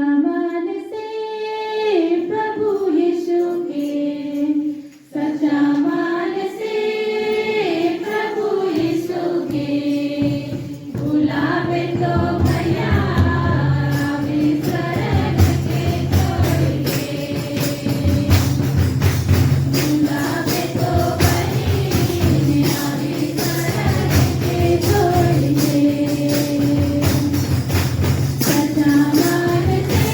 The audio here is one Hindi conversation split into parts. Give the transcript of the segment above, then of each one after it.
मन से प्रभु यीशु के, सच्चा मान से प्रभु यीशु के, बुलावे तो भैया आवे स्वर्ग के छोड़ के, बुलावे तो बहिन आवे स्वर्ग के छोड़ के, सच्चा मान से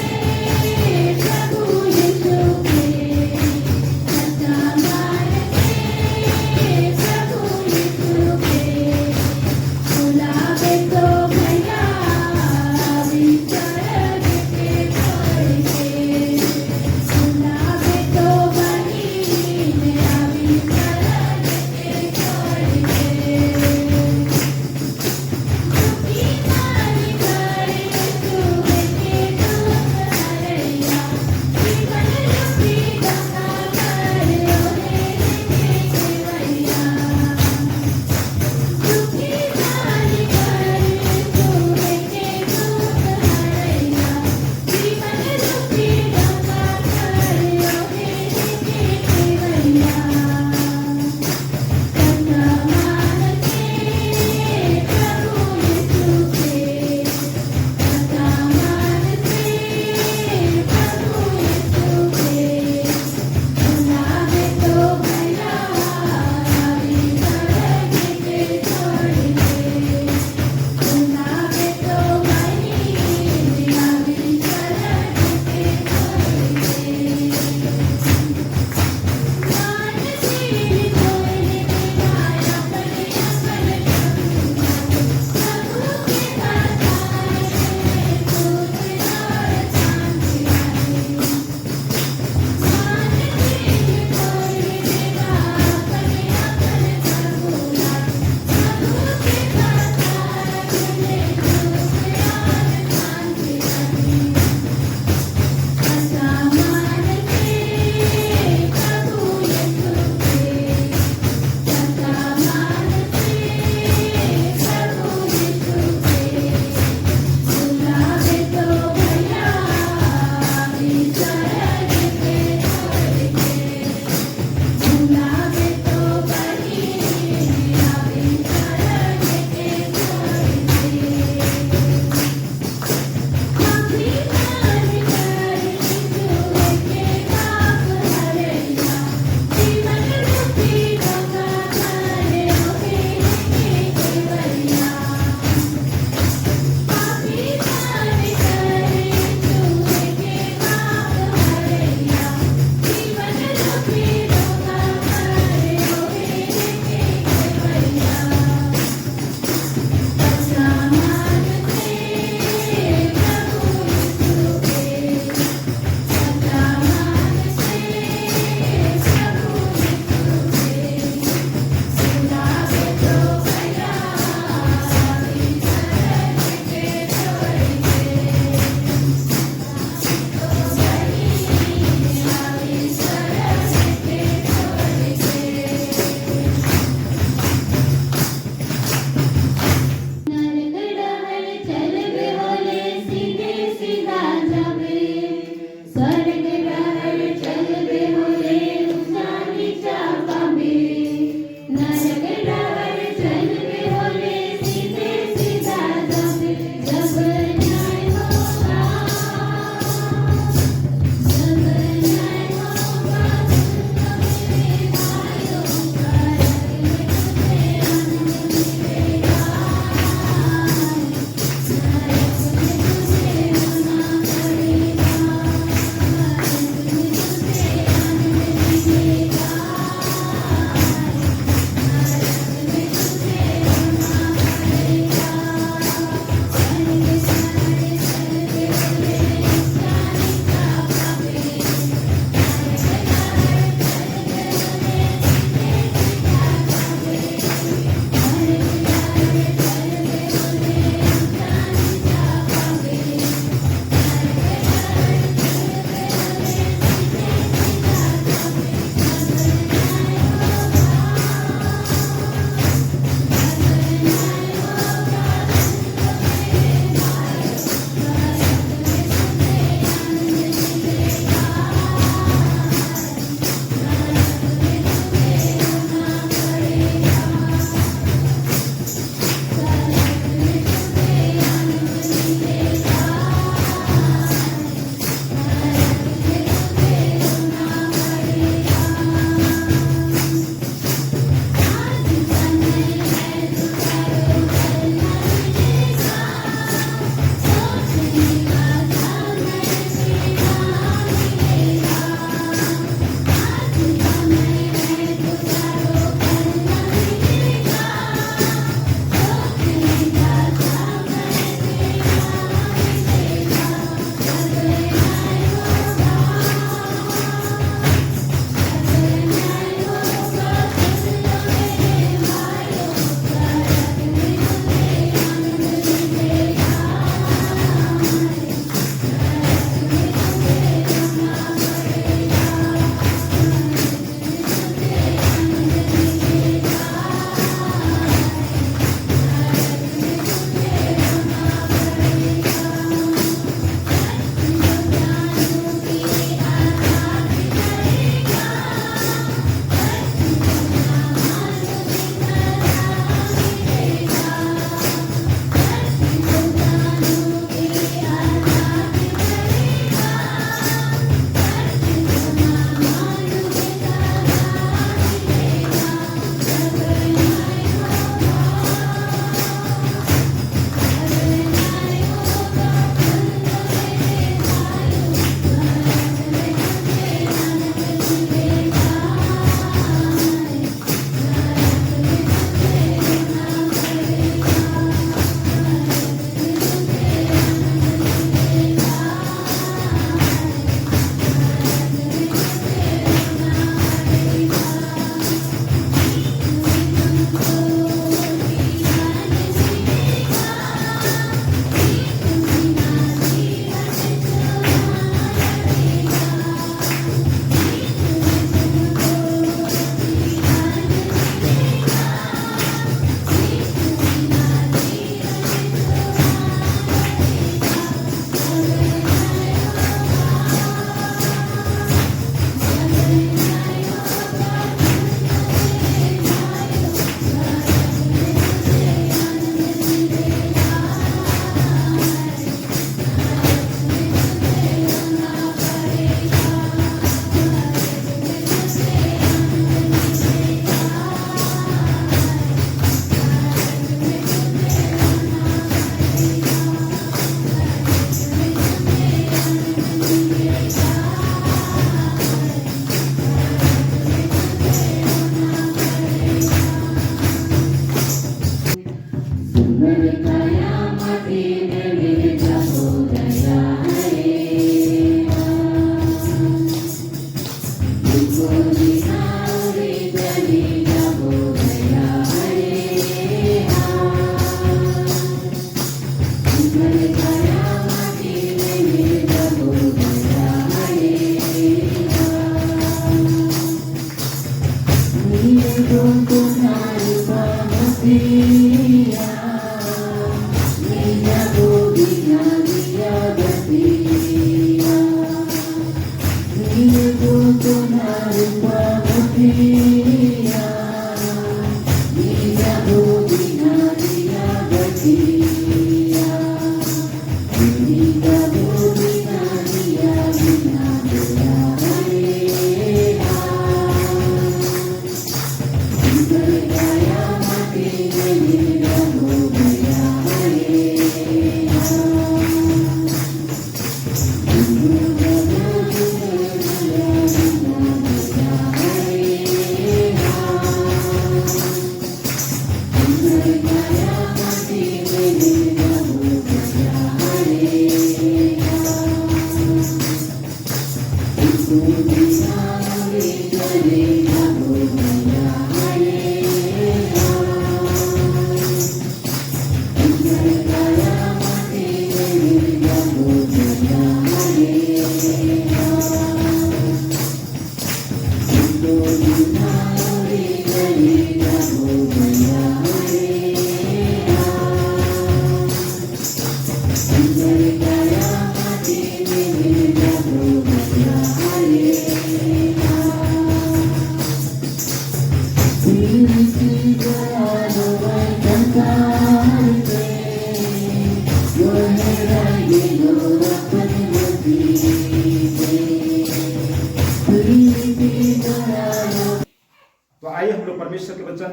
तो आइए हम लोग परमेश्वर के वचन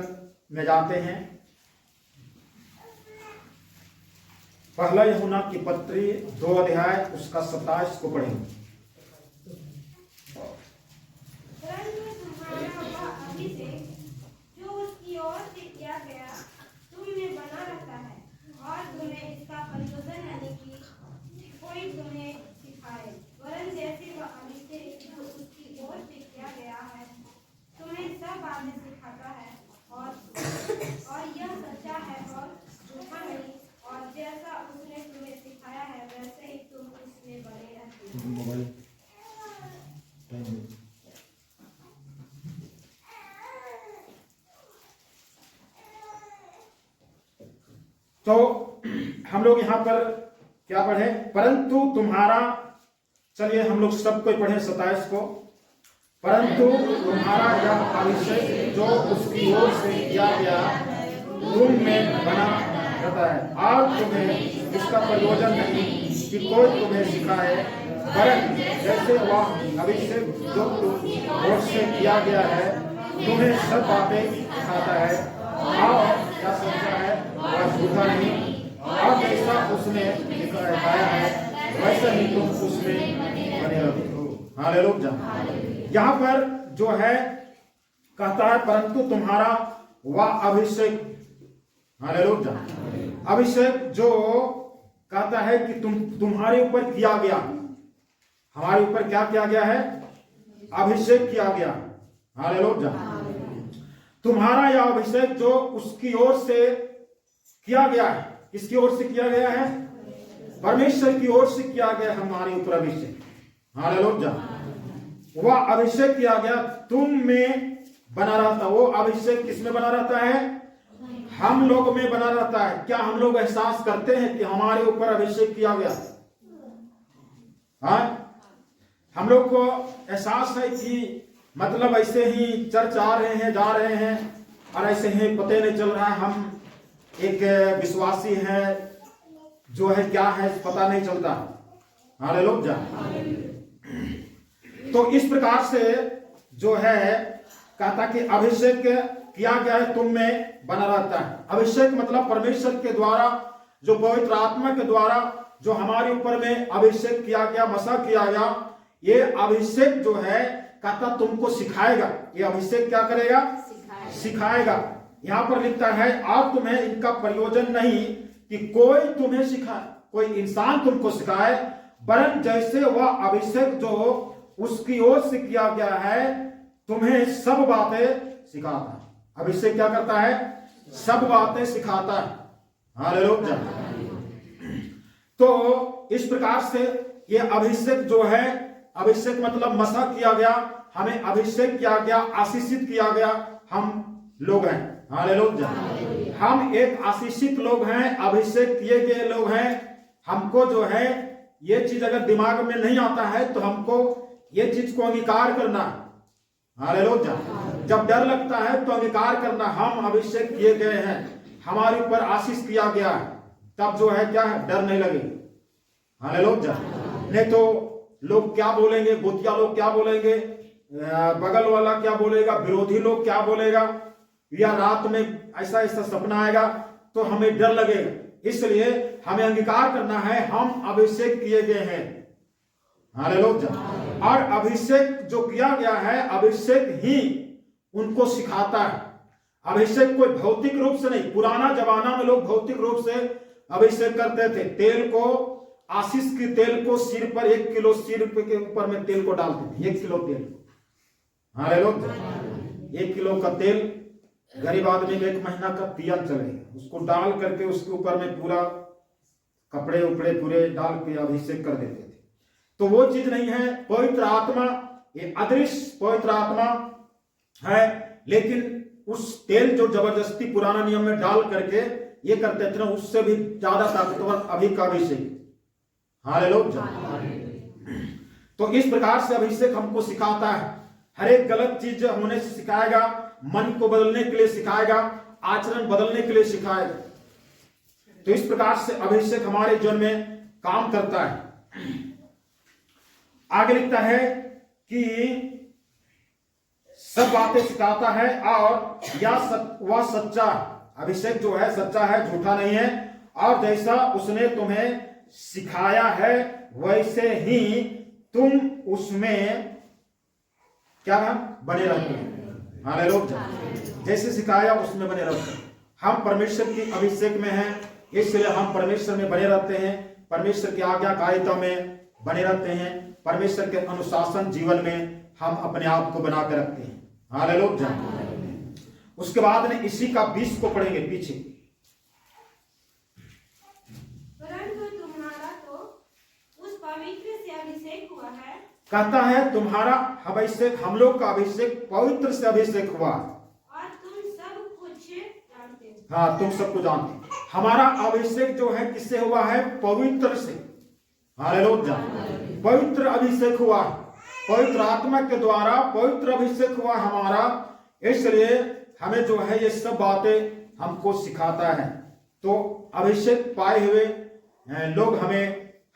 में जाते हैं। पहला यूहन्ना की पत्री 2 अध्याय उसका 27 को पढ़ेंगे। परंतु तुम्हारा वह अभिषेक जो उसकी ओर से किया गया तुम में बना रहता है, और तुम्हें इसका प्रयोजन नहीं कि कोई तुम्हें सिखाए, वरन जैसे वह अभिषेक जो उसकी ओर से किया गया है तुम्हें सब बातें सिखाता है, और यह सच्चा है और झूठा नहीं, और जैसा उसने तुम्हें सिखाया है वैसे ही तुम उसमें बने रहते हो। तो हम लोग यहाँ पर क्या पढ़े? परंतु तुम्हारा, चलिए हम लोग सबको पढ़े 27 को। परंतु तुम्हारा यह अभिषेक जो उसकी ओर से किया गया तुम में बना रहता है, और तुम्हें इसका प्रयोजन नहीं कि कोई तुम्हें सिखाए, वरन जैसे वह अभिषेक जो ओर से किया गया है तुम्हें सब बातें सिखाता है, और क्या सच्चा है वह झूठा नहीं, और जैसा उसने दिखाया है वैसे ही तुम उसमें बने रहो। हालेलुया। यहाँ पर जो है कहता है परंतु तुम्हारा वह अभिषेक, हालेलुया, अभिषेक जो कहता है कि तुम्हारे ऊपर किया गया, हमारे ऊपर क्या किया गया है? अभिषेक किया गया। हालेलुया। तुम्हारा यह अभिषेक जो उसकी ओर से किया गया है, किसकी ओर से किया गया है? परमेश्वर की ओर से किया गया हमारे ऊपर अभिषेक। हालेलुया। वह अभिषेक किया गया तुम में बना रहता। वो अभिषेक किस में बना रहता है? हम लोग में बना रहता है। क्या हम लोग एहसास करते हैं कि हमारे ऊपर अभिषेक किया गया? हाँ, हम लोग को एहसास है कि मतलब ऐसे ही चर्च आ रहे हैं, जा रहे हैं, और ऐसे ही पते नहीं चल रहा है हम एक विश्वासी है, जो है क्या है पता नहीं चलता। हालेलुया। तो इस प्रकार से जो है कहता कि अभिषेक किया गया है तुम में बना रहता है। अभिषेक मतलब परमेश्वर के द्वारा, जो पवित्र आत्मा के द्वारा जो हमारे ऊपर में अभिषेक किया गया, मसा किया गया, ये अभिषेक जो है कहता तुमको सिखाएगा। ये अभिषेक क्या करेगा? सिखाएगा। यहाँ पर लिखता है और तुम्हें इनका प्रयोजन नहीं कि कोई तुम्हें सिखाए, कोई इंसान तुमको सिखाए, वरन जैसे वह अभिषेक जो उसकी ओर से किया गया है तुम्हें सब बातें सिखाता है। अभिषेक क्या करता है? सब बातें सिखाता है। हालेलुया। तो इस प्रकार से ये अभिषेक जो है, अभिषेक मतलब मसा किया गया, हमें अभिषेक किया गया, आशीषित किया गया, हम लोग हैं। हालेलुया। हम एक आशीषित लोग हैं, अभिषेक किए गए लोग हैं। हमको जो है ये चीज अगर दिमाग में नहीं आता है तो हमको ये चीज को अंगीकार करना। हालेलुया। जब डर लगता है तो अंगीकार करना, हम अभिषेक किए गए हैं, हमारे ऊपर आशीष किया गया है, तब जो है क्या है, डर नहीं लगे। हालेलुया। नहीं तो लोग क्या बोलेंगे, गोतिया लोग क्या बोलेंगे, बगल वाला क्या बोलेगा, विरोधी लोग क्या बोलेगा, या रात में ऐसा ऐसा सपना आएगा तो हमें डर लगेगा। इसलिए हमें अंगीकार करना है हम अभिषेक किए गए हैं। हालेलुया। और अभिषेक जो किया गया है, अभिषेक ही उनको सिखाता है। अभिषेक कोई भौतिक रूप से नहीं। पुराना जमाना में लोग भौतिक रूप से अभिषेक करते थे। तेल को, आशीष के तेल को सिर पर 1 किलो सिर के ऊपर में तेल को डालते थे, 1 किलो तेल। हालेलुया। 1 किलो का तेल गरीब आदमी में 1 महीना का पिया चलेगा। उसको डाल करके उसके ऊपर में पूरा कपड़े उपड़े पूरे डाल के अभिषेक कर देते थे। तो वो चीज नहीं है। पवित्र आत्मा, ये अदृश्य पवित्र आत्मा है, लेकिन उस तेल जो जबरदस्ती पुराना नियम में डाल करके ये करते थे ना, उससे भी ज्यादा ताकतवर अभी का अभिषेक। हालेलुया। तो इस प्रकार से अभिषेक हमको सिखाता है। हर एक गलत चीज होने से सिखाएगा, मन को बदलने के लिए सिखाएगा, आचरण बदलने के लिए सिखाएगा। तो इस प्रकार से अभिषेक हमारे जीवन में काम करता है। आगे लिखता है कि सब बातें सिखाता है और वह सच्चा, अभिषेक जो है सच्चा है, झूठा नहीं है। और जैसा उसने तुम्हें सिखाया है वैसे ही तुम उसमें क्या बने रहते हैं। हालेलुया। जैसे सिखाया उसमें बने रहते हैं। हम परमेश्वर की अभिषेक में हैं, इसलिए हम परमेश्वर में बने रहते हैं। परमेश्वर की आज्ञाकारिता में बने रहते हैं। परमेश्वर के अनुशासन जीवन में हम अपने आप को बना कर रखते हैं। हालेलुया। उसके बाद में इसी का 20 को पढ़ेंगे पीछे। परंतु तुम्हारा तो उस पवित्र से अभिषेक हुआ है। कहता है तुम्हारा अभिषेक, हम लोग का अभिषेक पवित्र से अभिषेक हुआ और तुम सब कुछ जानते हो। हाँ, तुम सबको जानते। हमारा अभिषेक जो है किससे हुआ है? पवित्र से। हालेलुया। पवित्र अभिषेक हुआ, पवित्र आत्मा के द्वारा पवित्र अभिषेक हुआ हमारा। इसलिए हमें जो है ये सब बातें हमको सिखाता है। तो अभिषेक पाए हुए लोग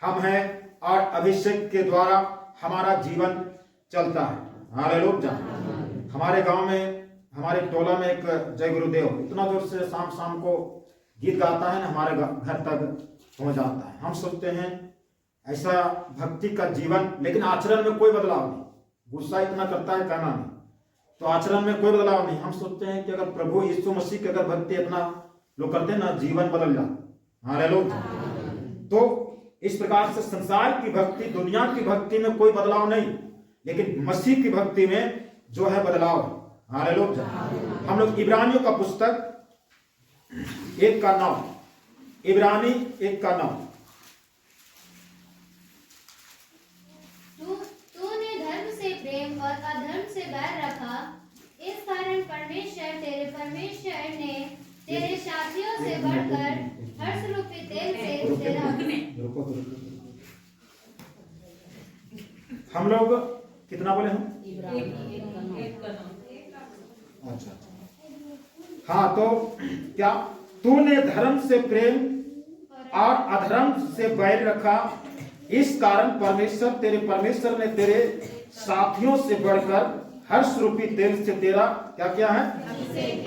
हम हैं और अभिषेक के द्वारा हमारा जीवन चलता है। हालेलुया। हमारे गांव में, हमारे टोला में एक जय गुरुदेव इतना जोर से शाम को गीत गाता है ना, हमारे घर तक पहुंच जाता है। हम सोचते हैं ऐसा भक्ति का जीवन, लेकिन आचरण में कोई बदलाव नहीं। गुस्सा इतना करता है कहना नहीं, तो आचरण में कोई बदलाव नहीं। हम सोचते हैं कि अगर प्रभु यीशु मसीह की अगर भक्ति इतना लोग करते हैं ना, जीवन बदल जाता। हालेलुया। तो इस प्रकार से संसार की भक्ति, दुनिया की भक्ति में कोई बदलाव नहीं, लेकिन मसीह की भक्ति में जो है बदलाव है। हालेलुया। हम लोग इब्रानियों का पुस्तक 1:9, इब्रानी 1:9। तूने धर्म से प्रेम और अधर्म से बैर रखा, इस कारण परमेश्वर ने तेरे साथियों से बढ़कर हर्ष रूपी तेल से तेरा हम लोग कितना बोले हम? अच्छा, हाँ। तो क्या तूने धर्म से प्रेम और अधर्म से बैर रखा, इस कारण परमेश्वर ने तेरे साथियों से बढ़कर हर्ष रूपी तेल से तेरा क्या किया है?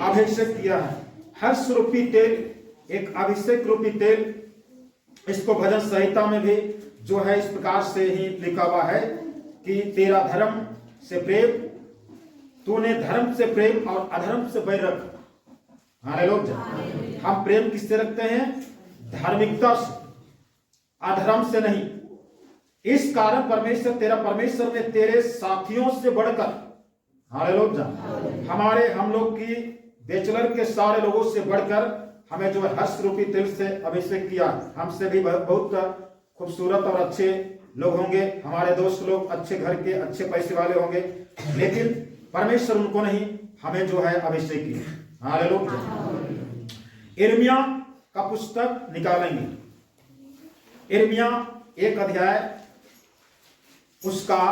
अभिषेक किया है। हर्ष रूपी तेल, एक अभिषेक रूपी तेल। इसको भजन संहिता में भी जो है इस प्रकार से ही लिखा हुआ है कि तेरा धर्म से प्रेम, तूने धर्म से प्रेम और अधर्म से बैर रखा। हालेलुया। हम प्रेम किससे रखते हैं? धार्मिकता से, अधर्म से नहीं। इस कारण परमेश्वर ने तेरे साथियों से बढ़कर, हालेलुया, हम लोग की बैचलर के सारे लोगों से बढ़कर हमें जो है हर्ष रूपी तेल से अभिषेक किया। हमसे भी बहुत खूबसूरत और अच्छे लोग होंगे, हमारे दोस्त लोग अच्छे घर के, अच्छे पैसे वाले होंगे, लेकिन परमेश्वर उनको नहीं, हमें जो है अभिषेक किया। हालेलुया। यिर्मयाह का पुस्तक निकालेंगे, यिर्मयाह 1 अध्याय उसका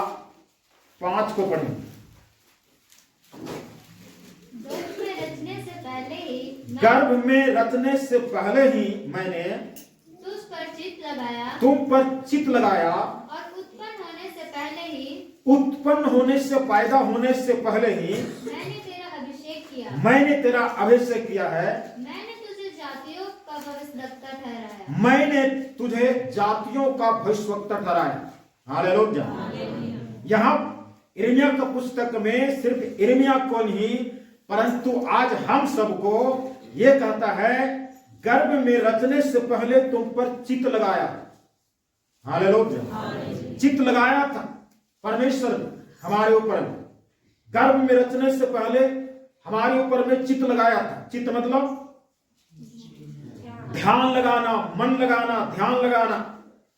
5 को पढ़ेंगे। गर्भ में रचने से पहले ही मैंने तुम पर चित्त लगाया और उत्पन्न होने से पैदा होने से पहले ही मैंने तेरा अभिषेक किया है। मैंने तुझे जातियों का भविष्यवक्ता ठहराया। मैंने तुझे जातियों का भविष्यवक्ता ठहराया। हालेलुया। यहाँ यिर्मयाह का पुस्तक में सिर्फ यिर्मयाह को नहीं, परंतु आज हम सबको ये कहता है, गर्भ में रचने से पहले तुम पर चित्त लगाया। हालेलुया। चित्त लगाया था परमेश्वर हमारे ऊपर, गर्भ में रचने से पहले हमारे ऊपर में चित्त लगाया था। चित्त मतलब ध्यान लगाना, मन लगाना, ध्यान लगाना।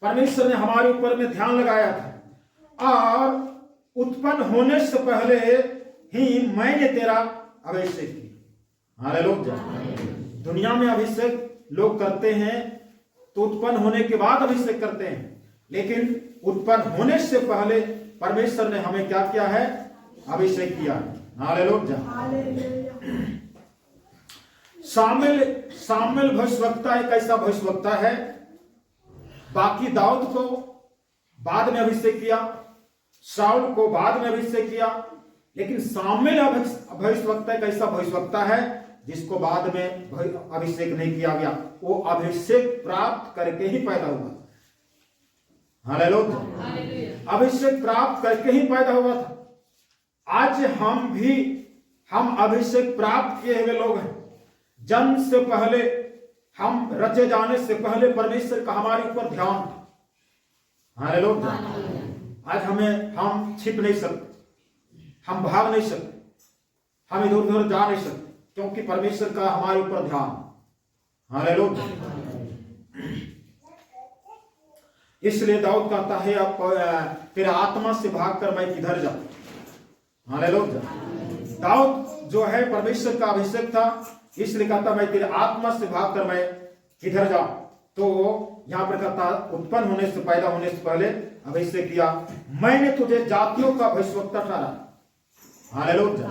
परमेश्वर ने हमारे ऊपर में ध्यान लगाया था, और उत्पन्न होने से पहले ही मैंने तेरा अभिषेक किया। हालेलुया। दुनिया में अभिषेक लोग करते हैं तो उत्पन्न होने के बाद अभिषेक करते हैं, लेकिन उत्पन्न होने से पहले परमेश्वर ने हमें क्या किया है? अभिषेक किया। हालेलुया। शामुएल भविष्यवक्ता एक ऐसा भविष्यवक्ता है, बाकी दाऊद को बाद में अभिषेक किया, शाऊल को बाद में अभिषेक किया, लेकिन शामुएल भविष्यवक्ता एक ऐसा भविष्यवक्ता है जिसको बाद में अभिषेक नहीं किया गया। वो अभिषेक प्राप्त करके ही पैदा हुआ। हालेलुया। अभिषेक प्राप्त करके ही पैदा हुआ था। आज हम अभिषेक प्राप्त किए हुए लोग हैं। जन्म से पहले, हम रचे जाने से पहले परमेश्वर का हमारे ऊपर ध्यान था। हालेलुया। आज हम छिप नहीं सकते, हम भाग नहीं सकते, हम इधर उधर जा नहीं सकते, क्योंकि परमेश्वर का हमारे ऊपर ध्यान। हालेलुया। इसलिए दाऊद कहता है, अब तेरे आत्मा से भागकर मैं किधर जाऊं। हालेलुया। दाऊद जो है परमेश्वर का अभिषेक था, इसलिए कहता मैं तेरे आत्मा से भागकर मैं किधर जाऊं। तो यहां पर कहता उत्पन्न होने से, पैदा होने से पहले अभिषेक किया। मैंने तुझे जातियों का भविष्यवक्ता ठहरा। हालेलुया।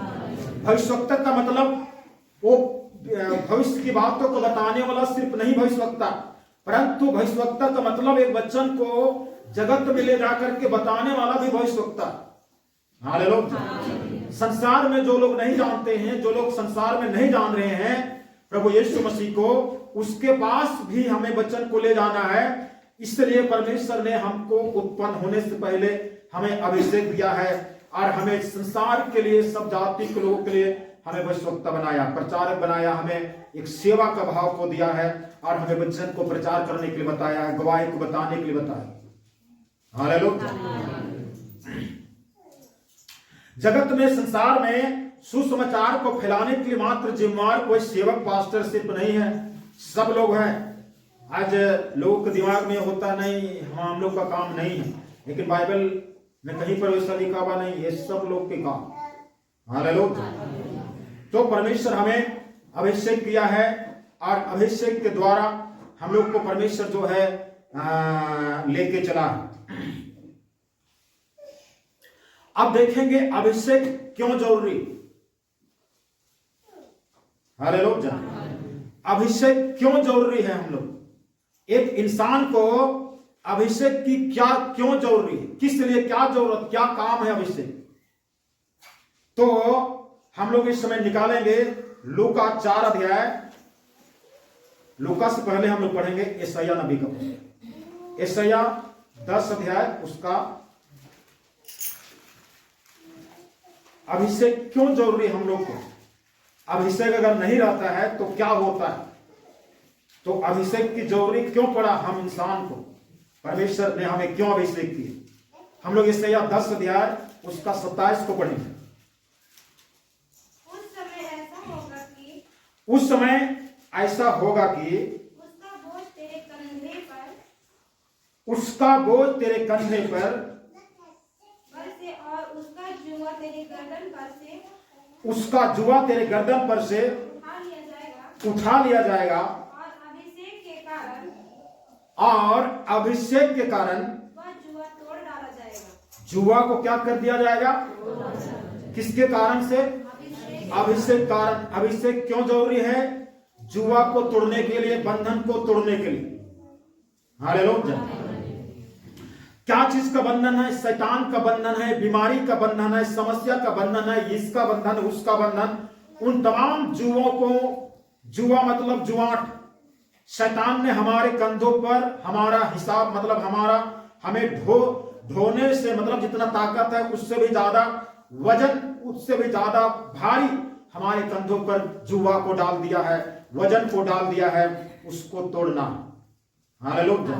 भविष्यवक्ता का मतलब वो भविष्य की बातों को बताने वाला सिर्फ नहीं भविष्यवक्ता, परंतु भविष्यवक्ता का मतलब एक वचन को जगत में ले जाकर के बताने वाला भी भविष्यवक्ता। हालेलुया। संसार में जो लोग नहीं जानते हैं, जो लोग संसार में नहीं जान रहे हैं प्रभु यीशु मसीह को, उसके पास भी हमें वचन को ले जाना है। इसलिए परमेश्वर ने हमको उत्पन्न होने से पहले हमें अभिषेक दिया है, और हमें संसार के लिए, सब जाति के लोगों के लिए हमें भविष्यवक्ता बनाया, प्रचारक बनाया, हमें एक सेवा का भाव को दिया है, और हमें वचन को प्रचार करने के लिए बताया है, गवाही को बताने के लिए बताया। हालेलुया। जगत में, संसार में सुसमाचार को फैलाने के लिए मात्र जिम्मेवार कोई सेवक, पास्टर सिर्फ नहीं है, सब लोग हैं। आज लोगों के दिमाग में होता नहीं, हम लोग का काम नहीं है, लेकिन बाइबल में कहीं पर वैसा लिखा हुआ नहीं, ये सब लोग के काम। हालेलुया। तो परमेश्वर हमें अभिषेक किया है, और अभिषेक के द्वारा हम लोग को परमेश्वर जो है लेके चला है। अब देखेंगे अभिषेक क्यों जरूरी। हालेलुया। अभिषेक क्यों जरूरी है। हम लोग एक इंसान को अभिषेक की क्यों जरूरी है, किस लिए, क्या जरूरत, क्या काम है अभिषेक। तो हम लोग इस समय निकालेंगे लूका 4 अध्याय। लूका से पहले हम लोग पढ़ेंगे यशायाह नबी का पुस्तक, यशायाह 10 अध्याय, उसका अभिषेक क्यों जरूरी हम लोग को। अभिषेक अगर नहीं रहता है तो क्या होता है, तो अभिषेक की जरूरी क्यों पड़ा हम इंसान को, परमेश्वर ने हमें क्यों अभिषेक किया। हम लोग यशायाह 10 अध्याय उसका 27 को पढ़ेंगे। उस समय ऐसा होगा कि उसका बोझ तेरे कंधे पर से, और उसका जुआ तेरे गर्दन पर से उठा लिया जाएगा, और अभिषेक के कारण वह जुआ तोड़ डाला जाएगा। जुआ को क्या कर दिया जाएगा, किसके कारण से, अभिषेक कारण। अभिषेक क्यों जरूरी है, जुआ को तोड़ने के लिए, बंधन को तोड़ने के लिए। हालेलुया। क्या चीज का बंधन है, शैतान का बंधन है, बीमारी का बंधन है, समस्या का बंधन है, इसका बंधन, उसका बंधन, उन तमाम जुओं को, जुआ मतलब जुआट, शैतान ने हमारे कंधों पर हमारा हिसाब, मतलब हमें ढोने से मतलब जितना ताकत है उससे भी ज्यादा वजन, उससे भी ज्यादा भारी हमारे कंधों पर जुआ को डाल दिया है, वजन को डाल दिया है, उसको तोड़ना। हालेलुया।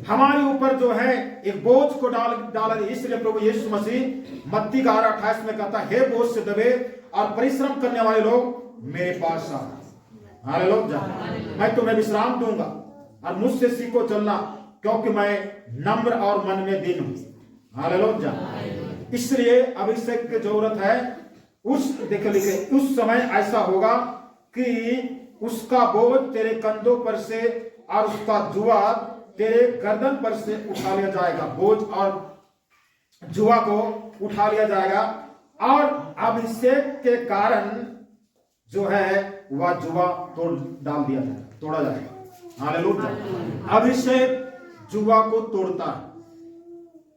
हमारे ऊपर जो है एक बोझ को डाला। इसलिए प्रभु यीशु मसीह मत्ती 11:28 में कहता है, हे बोझ से दबे और परिश्रम करने वाले लोग मेरे पास आ। हालेलुया। मैं तुम्हें विश्राम दूंगा और मुझसे सीखो चलना, क्योंकि मैं नम्र और मन में दीन हूं। हालेलुया। इसलिए अभिषेक की जरूरत है। देखिए लिखे, उस समय ऐसा होगा कि उसका बोझ तेरे कंधों पर से और उसका जुआ तेरे गर्दन पर से उठा लिया जाएगा। बोझ और जुआ को उठा लिया जाएगा और अभिषेक के कारण जो है वह जुआ तोड़ा जाएगा। हालेलुया। अभिषेक जुआ को तोड़ता है।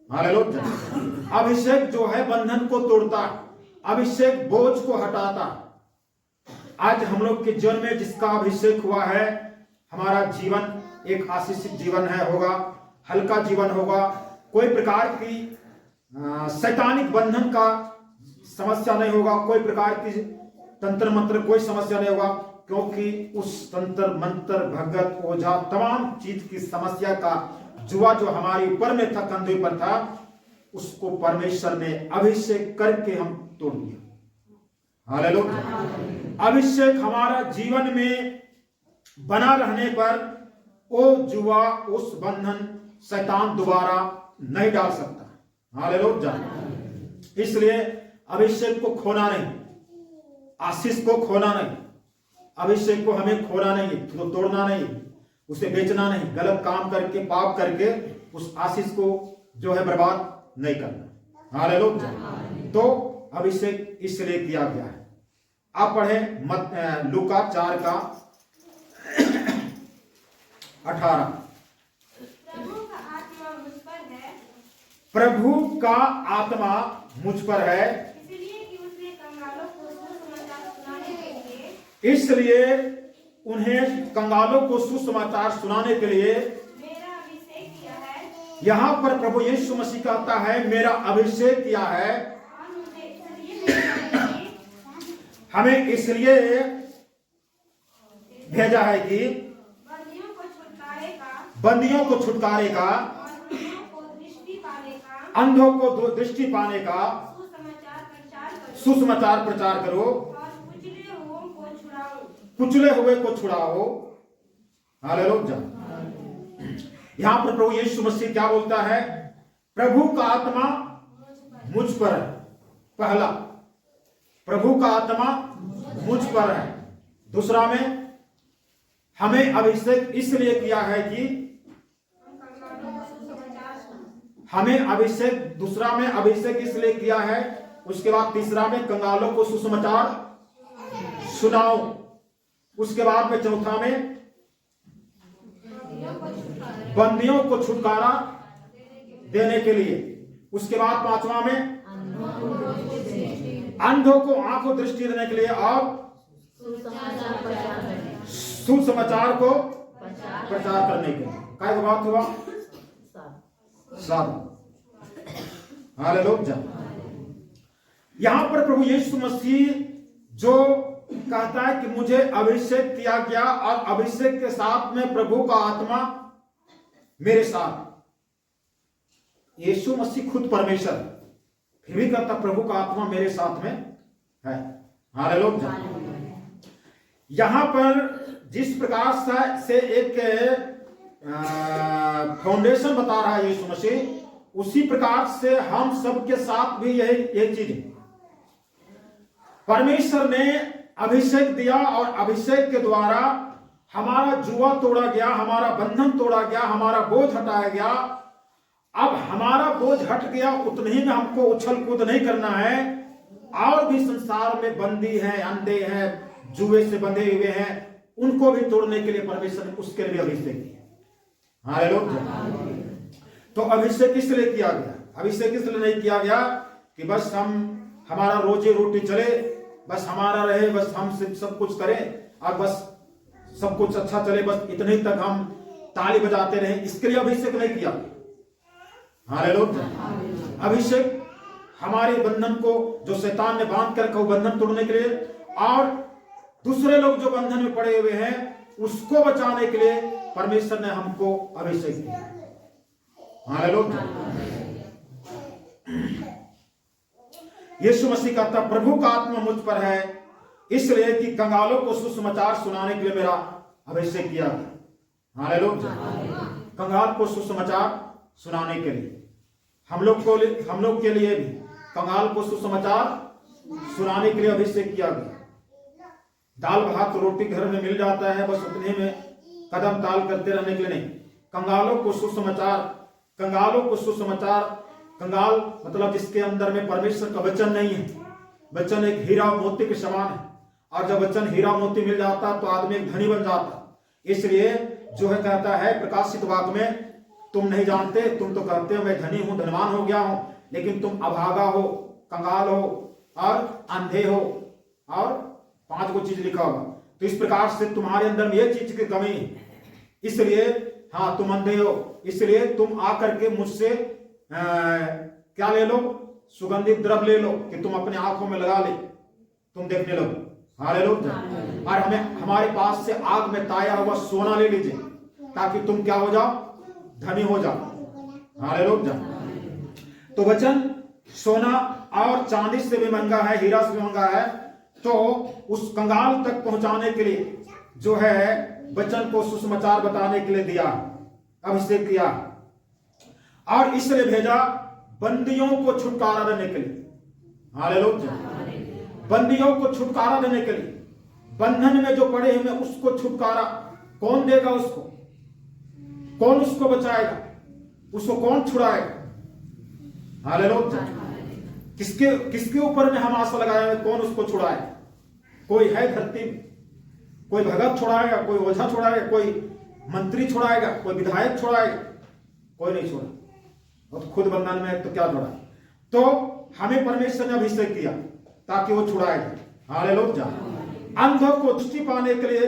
हालेलुया। अभिषेक जो है बंधन को तोड़ता है, अभिषेक बोझ को हटाता। आज हम लोग के जीवन में जिसका अभिषेक हुआ है, हमारा जीवन एक आशीषित जीवन है, होगा, हल्का जीवन होगा। कोई प्रकार की शैतानिक बंधन का समस्या नहीं होगा, कोई प्रकार की तंत्र मंत्र कोई समस्या नहीं होगा, क्योंकि उस तंत्र मंत्र भगत ओझा तमाम चीज की समस्या का जुआ जो हमारे ऊपर में था, कंधे पर था, उसको परमेश्वर ने अभिषेक करके हम तोड़ दिया। हालेलुया। अभिषेक हमारा जीवन में बना रहने पर वो जुआ, उस बंधन शैतान दोबारा नहीं डाल सकता। हालेलुया। इसलिए अभिषेक को खोना नहीं, आशीष को खोना नहीं, अभिषेक को हमें खोना नहीं, तो तोड़ना नहीं, उसे बेचना नहीं, गलत काम करके पाप करके उस आशीष को जो है बर्बाद नहीं करना। हालेलुया। तो अभिषेक इसलिए किया गया है। आप पढ़े लूका 4:18। प्रभु का आत्मा मुझ पर है, इसलिए उन्हें कंगालों को सुसमाचार सुनाने के लिए मेरा अभिषेक किया है। यहाँ पर प्रभु यीशु मसीह कहता है मेरा अभिषेक किया है, हमें इसलिए भेजा है कि बंदियों को छुटकारे का, अंधों को दृष्टि पाने का सुसमाचार प्रचार करो, कुचले हुए को छुड़ाओ। हालेलुया। यहां पर प्रभु यीशु मसीह क्या बोलता है? प्रभु का आत्मा मुझ पर है। पहला, प्रभु का आत्मा मुझ पर है। दूसरा में हमें अभिषेक इसलिए किया है कि हमें अभिषेक, दूसरा में अभिषेक इसलिए किया है, उसके बाद तीसरा में कंगालों को सुसमाचार सुनाओ, उसके बाद में चौथा में बंदियों को छुटकारा देने के लिए, उसके बाद पांचवा में अंधों को आंखों दृष्टि देने के लिए और सुसमाचार को प्रचार करने के लिए। क्या बात हुआ? हालेलुया। यहां पर प्रभु यीशु मसीह जो कहता है कि मुझे अभिषेक किया गया और अभिषेक के साथ में प्रभु का आत्मा मेरे साथ। यीशु मसीह खुद परमेश्वर, फिर भी कहता प्रभु का आत्मा मेरे साथ में है। हालेलुया। यहां पर जिस प्रकार से एक फाउंडेशन बता रहा है यीशु मसीह, उसी प्रकार से हम सबके साथ भी यही चीज है। परमेश्वर ने अभिषेक दिया और अभिषेक के द्वारा हमारा जुआ तोड़ा गया, हमारा बंधन तोड़ा गया, हमारा बोझ हटाया गया। अब हमारा बोझ हट गया, उतने ही में हमको उछल कूद नहीं करना है। और भी संसार में बंदी हैं, अंधे हैं, जुए से बंधे हुए हैं, उनको भी तोड़ने के लिए परमेश्वर ने उसके लिए अभिषेक किया। हालेलुया। तो अभिषेक इसलिए किया गया, अभिषेक इसलिए नहीं किया गया कि बस हमारा रोजी रोटी चले, बस हमारा रहे, बस हम सब कुछ करें और बस सब कुछ अच्छा चले, बस इतने तक हम ताली बजाते रहे, इसके लिए अभिषेक नहीं किया। हालेलुया। अभिषेक हमारे बंधन को जो शैतान ने बांध कर रखा बंधन तोड़ने के लिए, और दूसरे लोग जो बंधन में पड़े हुए हैं उसको बचाने के लिए परमेश्वर ने हमको अभिषेक दिया। हालेलुया। यीशु मसीह कहता, प्रभु का आत्मा मुझ पर है, इसलिए कि कंगालों को सुसमाचार सुनाने के लिए मेरा अभिषेक किया गया। हालेलुया। कंगाल को सुसमाचार सुनाने के लिए, हम लोग के लिए भी कंगाल को सुसमाचार सुनाने के लिए अभिषेक किया गया। दाल भात रोटी घर में मिल जाता है, बस उतने में कदम ताल करते रहने के लिए नहीं, कंगालों को सुसमाचार, कंगाल मतलब जिसके अंदर में परमेश्वर का वचन नहीं है। वचन एक हीरा मोती के समान है, और जब वचन हीरा मोती मिल जाता तो आदमी एक धनी बन जाता। इसलिए जो है कहता है प्रकाशित वाक्य में, तुम नहीं जानते, तुम तो कहते हो मैं धनी हूं, धनवान हो गया हूं, लेकिन तुम अभागा हो, कंगाल हो और अंधे हो, और 5 चीज लिखा होगा। तो इस प्रकार से तुम्हारे अंदर में यह चीज की कमी है, इसलिए हाँ तुम अंधे हो, इसलिए तुम आकर के मुझसे क्या ले लो, सुगंधित द्रव्य ले लो कि तुम अपने आंखों में लगा ले, तुम देखने लगो। हालेलुया। और हमारे पास से आग में ताया हुआ सोना ले लीजिए, ताकि तुम क्या हो जाओ, धनी हो जाओ। हालेलुया। तो वचन सोना और चांदी से भी महंगा है, हीरा से भी महंगा है। तो उस कंगाल तक पहुंचाने के लिए जो है वचन को सुसमाचार बताने के लिए दिया, अभिषेक किया, और इसलिए भेजा बंदियों को छुटकारा देने के लिए। हालेलुया। बंदियों को छुटकारा देने के लिए, बंधन में जो पड़े हुए उसको छुटकारा कौन देगा, उसको कौन उसको बचाएगा, उसको कौन छुड़ाएगा। हालेलुया। किसके ऊपर में हम आशा लगाए हैं, कौन उसको छुड़ाए। कोई है धरती में, कोई भगत छुड़ाएगा, कोई ओझा छुड़ाएगा, कोई मंत्री छुड़ाएगा, कोई विधायक छुड़ाएगा, कोई नहीं छुड़ा। और खुद बंधन में तो क्या छुड़ा। तो हमें परमेश्वर ने अभिषेक किया ताकि वो छुड़ाएगा। हालेलुया। अंधों को दृष्टि पाने के लिए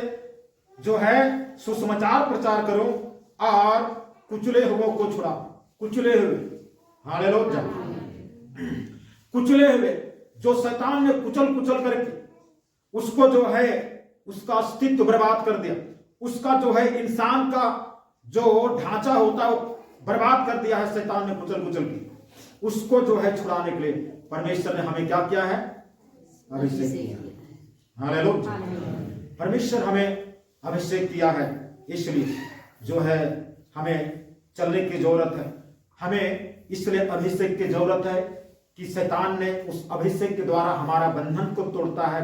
जो है सुसमाचार प्रचार करो, और कुचले हुए को छुड़ा, कुचले हुए। हालेलुया। कुचले हुए जो शैतान ने कुचल करके उसको जो है उसका अस्तित्व बर्बाद कर दिया, उसका जो है इंसान का जो ढांचा होता है बर्बाद कर दिया है शैतान ने कुचल के, उसको जो है छुड़ाने के लिए परमेश्वर ने हमें क्या किया है, अभिषेक किया। हालेलुया। परमेश्वर हमें अभिषेक किया है, इसलिए जो है हमें चलने की जरूरत है। हमें इसलिए अभिषेक की जरूरत है कि शैतान ने उस अभिषेक के द्वारा हमारा बंधन को तोड़ता है,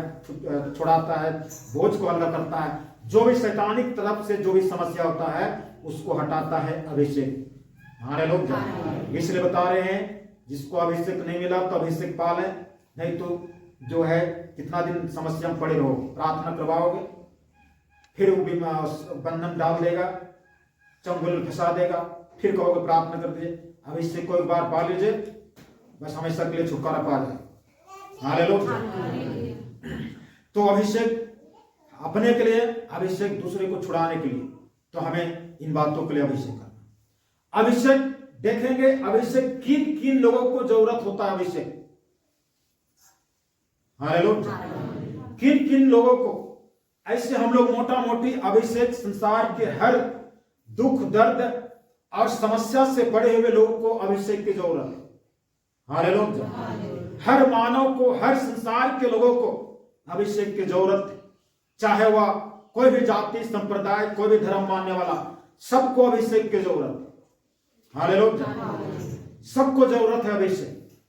छुड़ाता है, बोझ को हल्का करता है। जो भी शैतानिक तरफ से जो भी समस्या होता है उसको हटाता है अभिषेक। हालेलुया। इसलिए बता रहे हैं जिसको अभिषेक नहीं मिला तो अभिषेक पा ले, नहीं तो जो है कितना दिन समस्या में पड़े रहो, प्रार्थना करवाओगे, फिर वो बंधन डाल देगा, चंगुल फंसा देगा, फिर कहोगे प्रार्थना कर दीजिए। अभिषेक को एक बार पा लीजिए, बस हमेशा के लिए छुटकारा पा जाए। हालेलुया। तो अभिषेक अपने के लिए, अभिषेक दूसरे को छुड़ाने के लिए, तो हमें इन बातों के लिए अभिषेक करना। अभिषेक देखेंगे, अभिषेक किन किन लोगों को जरूरत होता है अभिषेक। हालेलुया। किन किन लोगों को, ऐसे हम लोग मोटा मोटी अभिषेक संसार के हर दुख दर्द और समस्या से पड़े हुए लोगों को अभिषेक की जरूरत है। हालेलुया। हर मानव को, हर संसार के लोगों को अभिषेक की जरूरत है, चाहे वह कोई भी जाति संप्रदाय, कोई भी धर्म मानने वाला, सबको अभिषेक की जरूरत है। हालेलुया। सबको जरूरत है अभिषेक।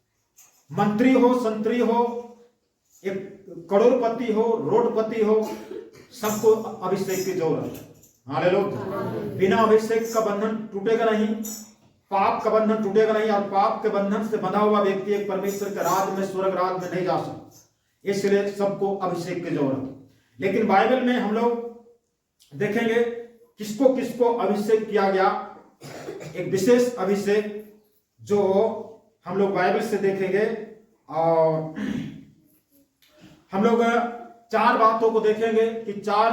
मंत्री हो, संतरी हो, एक करोड़पति हो, रोडपति हो, सबको अभिषेक की जरूरत है। हालेलुया। बिना अभिषेक का बंधन टूटेगा नहीं, पाप का बंधन टूटेगा नहीं, और पाप के बंधन से बंधा हुआ व्यक्ति एक परमेश्वर के राज में, स्वर्ग राज में नहीं जा सकता। इसलिए सबको अभिषेक की जरूरत है। लेकिन बाइबल में हम लोग देखेंगे किसको किसको अभिषेक किया गया, एक विशेष अभिषेक जो हम लोग बाइबल से देखेंगे, और हम लोग 4 बातों को देखेंगे कि 4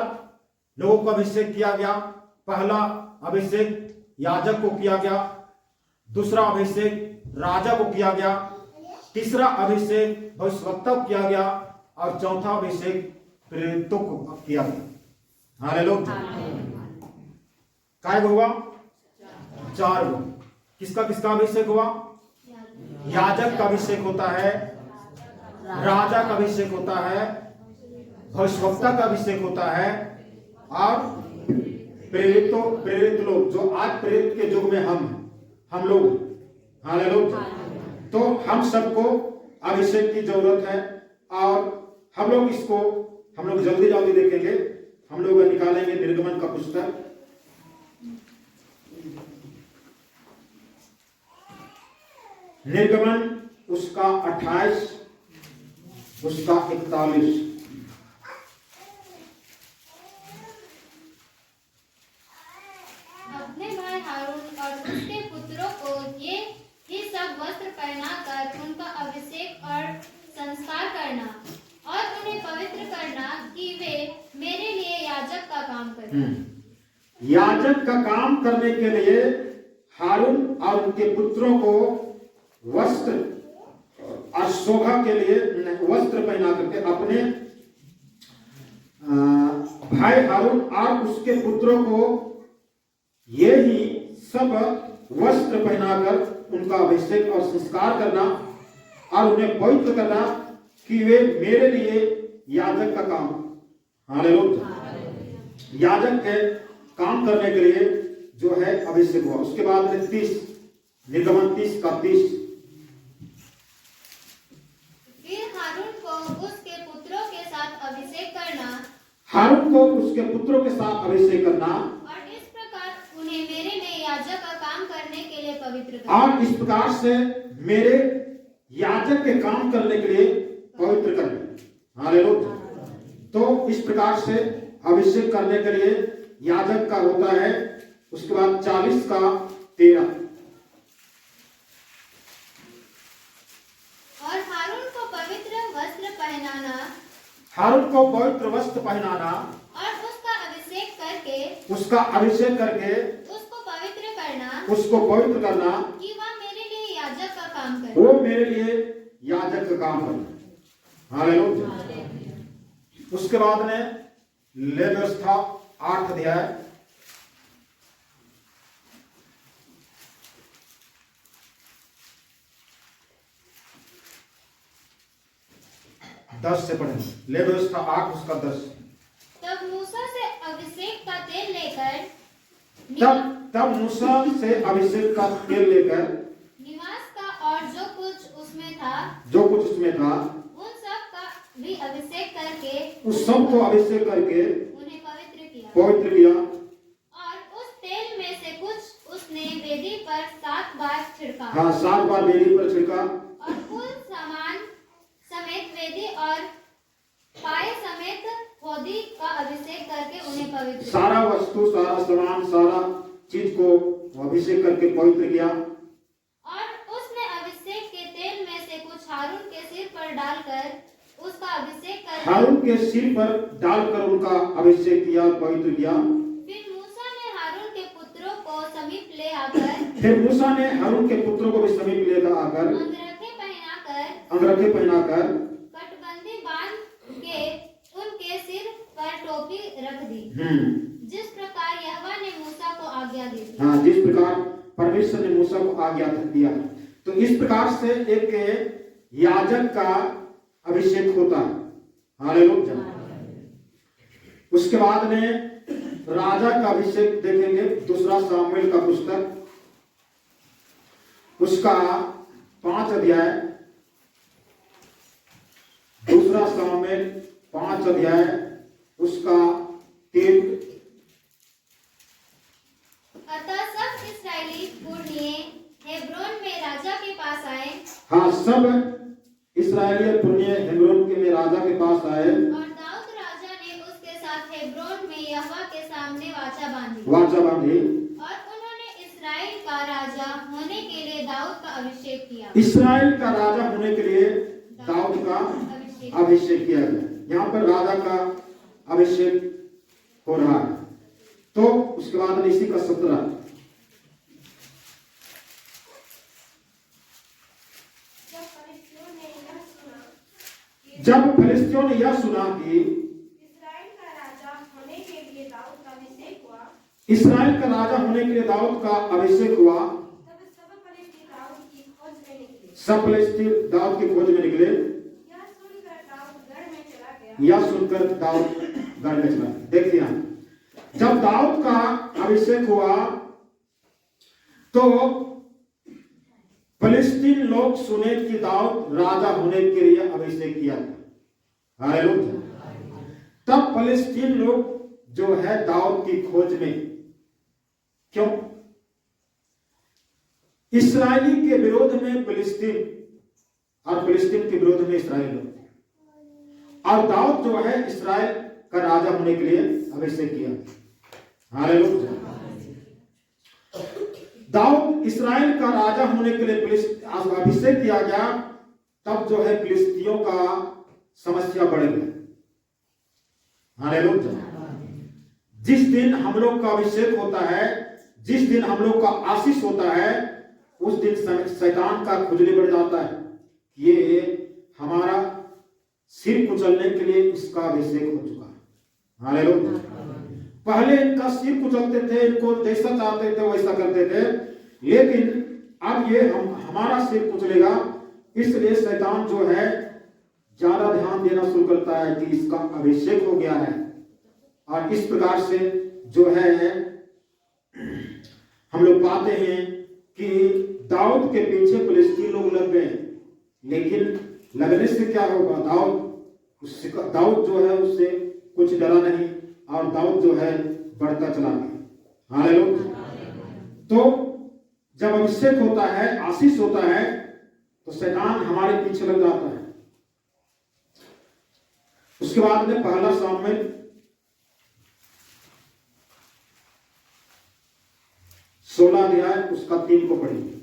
लोगों को अभिषेक किया गया। पहला अभिषेक याजक को किया गया, दूसरा अभिषेक राजा को किया गया, तीसरा अभिषेक भविष्यवक्ता को किया गया और चौथा अभिषेक प्रेरितों को किया गया। हालेलुया। काय हुआ? 4 गो। किसका किसका अभिषेक हुआ? याजक का अभिषेक होता है, राजा का अभिषेक होता है, भविष्यवक्ता का अभिषेक होता है और प्रेरित लोग जो आज प्रेरित के युग में हम लोग, हालेलुया। तो हम सबको अभिषेक की जरूरत है और हम लोग जल्दी जल्दी देखेंगे। हम लोग निकालेंगे निर्गमन का पुस्तक, निर्गमन उसका 28 उसका 41। अपने भाई हारून और उसके पुत्रों को ये ही सब वस्त्र पहनाकर उनका अभिषेक और संस्कार करना और उन्हें पवित्र करना कि वे मेरे लिए याजक का काम करें। याजक का काम करने के लिए हारून और उनके पुत्रों को वस्त्र और शोभा के लिए वस्त्र पहना करके अपने भाई हारून और उसके पुत्रों को ये ही सब वस्त्र पहनाकर उनका अभिषेक और संस्कार करना और उन्हें पवित्र करना कि वे मेरे लिए याजक का काम, हालेलुया, याजक के काम करने के लिए जो है अभिषेक हुआ। उसके बाद 30 निर्गमन 30 का 30। फिर हारून को उसके पुत्रों के साथ अभिषेक करना, हारून को उसके पुत्रों के साथ अभिषेक करना और इस प्रकार उन्हें मेरे लिए याजक का काम करने के लिए पवित्र करना। और इस प्रकार से मेरे याजक के काम करने के लिए पवित्र करना, हालेलुया। तो इस प्रकार से अभिषेक करने के लिए याजक का होता है। उसके बाद 40 का 13। और हारून को पवित्र वस्त्र पहनाना, हारून को पवित्र वस्त्र पहनाना और उसका अभिषेक करके उसको पवित्र करना पवित्र करना कि वह मेरे लिए याजक का काम करे। वो मेरे लिए याजक का काम करना, हालेलुया। उसके बाद में लेवी व्यवस्था 8 अध्याय 10 से पढ़ेंगे। लेवी व्यवस्था 8 उसका 10। तब मूसा से अभिषेक का तेल लेकर तब मूसा से अभिषेक का तेल लेकर निवास का और जो कुछ उसमें था उन सब का भी अभिषेक करके उस सब को अभिषेक करके उन्हें पवित्र किया और उस तेल में से कुछ उसने वेदी पर 7 बार छिड़का। हाँ, 7 बार वेदी पर छिड़का और कुल सामान समेत वेदी और पाए समेत होदी का अभिषेक करके उन्हें पवित्र, सारा वस्तु, सारा सामान, सारा चीज को अभिषेक करके पवित्र किया। और उसने अभिषेक के तेल में से कुछ हारून के सिर पर डालकर उसका अभिषेक कर हारून के सिर पर डालकर उनका अभिषेक किया, पवित्र किया। फिर मूसा ने हारून के पुत्रों को समीप ले आकर भी समीप लेकर आकर अंगरखे पहनाकर कटबंदी बांध के उनके सिर पर टोपी रख दी, जिस प्रकार यहोवा ने मूसा को आज्ञा दी थी। हाँ, जिस प्रकार परमेश्वर ने मूसा को आज्ञा दिया। तो इस प्रकार से एक याजक का अभिषेक होता है, हालेलुया। उसके बाद में राजा का अभिषेक देखेंगे। 2 सामुएल का पुस्तक उसका 5 अध्याय, 2 सामुएल 5 अध्याय उसका 3। अतः सब इस्राएली पुरनिये हेब्रोन में राजा के पास आए। हाँ, सब इस्राएली पुरनिये हेब्रोन में राजा के पास आए। और दाऊद राजा ने उसके साथ हेब्रोन में यहोवा के सामने वाचा बांधी। और उन्होंने इस्राएल का राजा होने के लिए दाऊद का अभिषेक किया। इस्राएल का राजा होने के लिए दाऊद का अभिषेक किया गया। यहाँ पर राजा का अभिषेक हो रहा है। तो उसके बाद इसी का 17 जब फिलिस्तियों ने यह सुना कि इस्राएल का राजा होने के लिए दाऊद का अभिषेक हुआ, इसराइल का राजा होने के लिए दाऊद का अभिषेक हुआ, तब सब फलिस्ती दाऊद की खोज में निकले। सब फिलिस्तीन दाऊद की खोज में निकले। यह सुनकर दाऊद गढ़ में चला गया। यह सुनकर दाऊद गढ़ में चला। देखिए यहाँ, जब दाऊद का अभिषेक हुआ तो फिलिस्तीन लोग सुने कि दाऊद राजा होने के लिए अभिषेक किया था। हालेलुया। तब फिलिस्तीन लोग जो है दाऊद की खोज में, क्यों? इस्राएली के विरोध में फिलिस्तीन और फिलिस्तीन के विरोध में इस्राएल लोग, और दाऊद जो है इस्राएल का राजा होने के लिए अभिषेक किया। हालेलुया। दाऊद इस्राएल का राजा होने के लिए अभिषेक किया गया, तब जो है फिलिस्तियों का समस्या बढ़ गया। हालेलुया। जिस दिन हम लोग का अभिषेक होता है, जिस दिन हम लोग का आशीष होता है, उस दिन शैतान का खुजली बढ़ जाता है। ये हमारा सिर कुचलने के लिए इसका अभिषेक हो चुका है। हालेलुया। पहले इनका सिर कुचलते थे, इनको जैसा चाहते थे वैसा करते थे, लेकिन अब ये हमारा सिर कुचलेगा, इसलिए शैतान जो है ज्यादा ध्यान देना शुरू करता है कि इसका अभिषेक हो गया है। और इस प्रकार से जो है हम लोग पाते हैं कि दाऊद के पीछे फिलिस्तीन लोग लग गए, लेकिन लगने से क्या होगा? दाऊद जो है उससे कुछ डरा नहीं, और दाऊद जो है बढ़ता चला गया। हालेलुया। तो जब अभिषेक होता है, आशीष होता है, तो शैतान हमारे पीछे लग जाता है। उसके बाद में पहला सामुएल 16 अध्याय उसका 3 को पढ़ेंगे।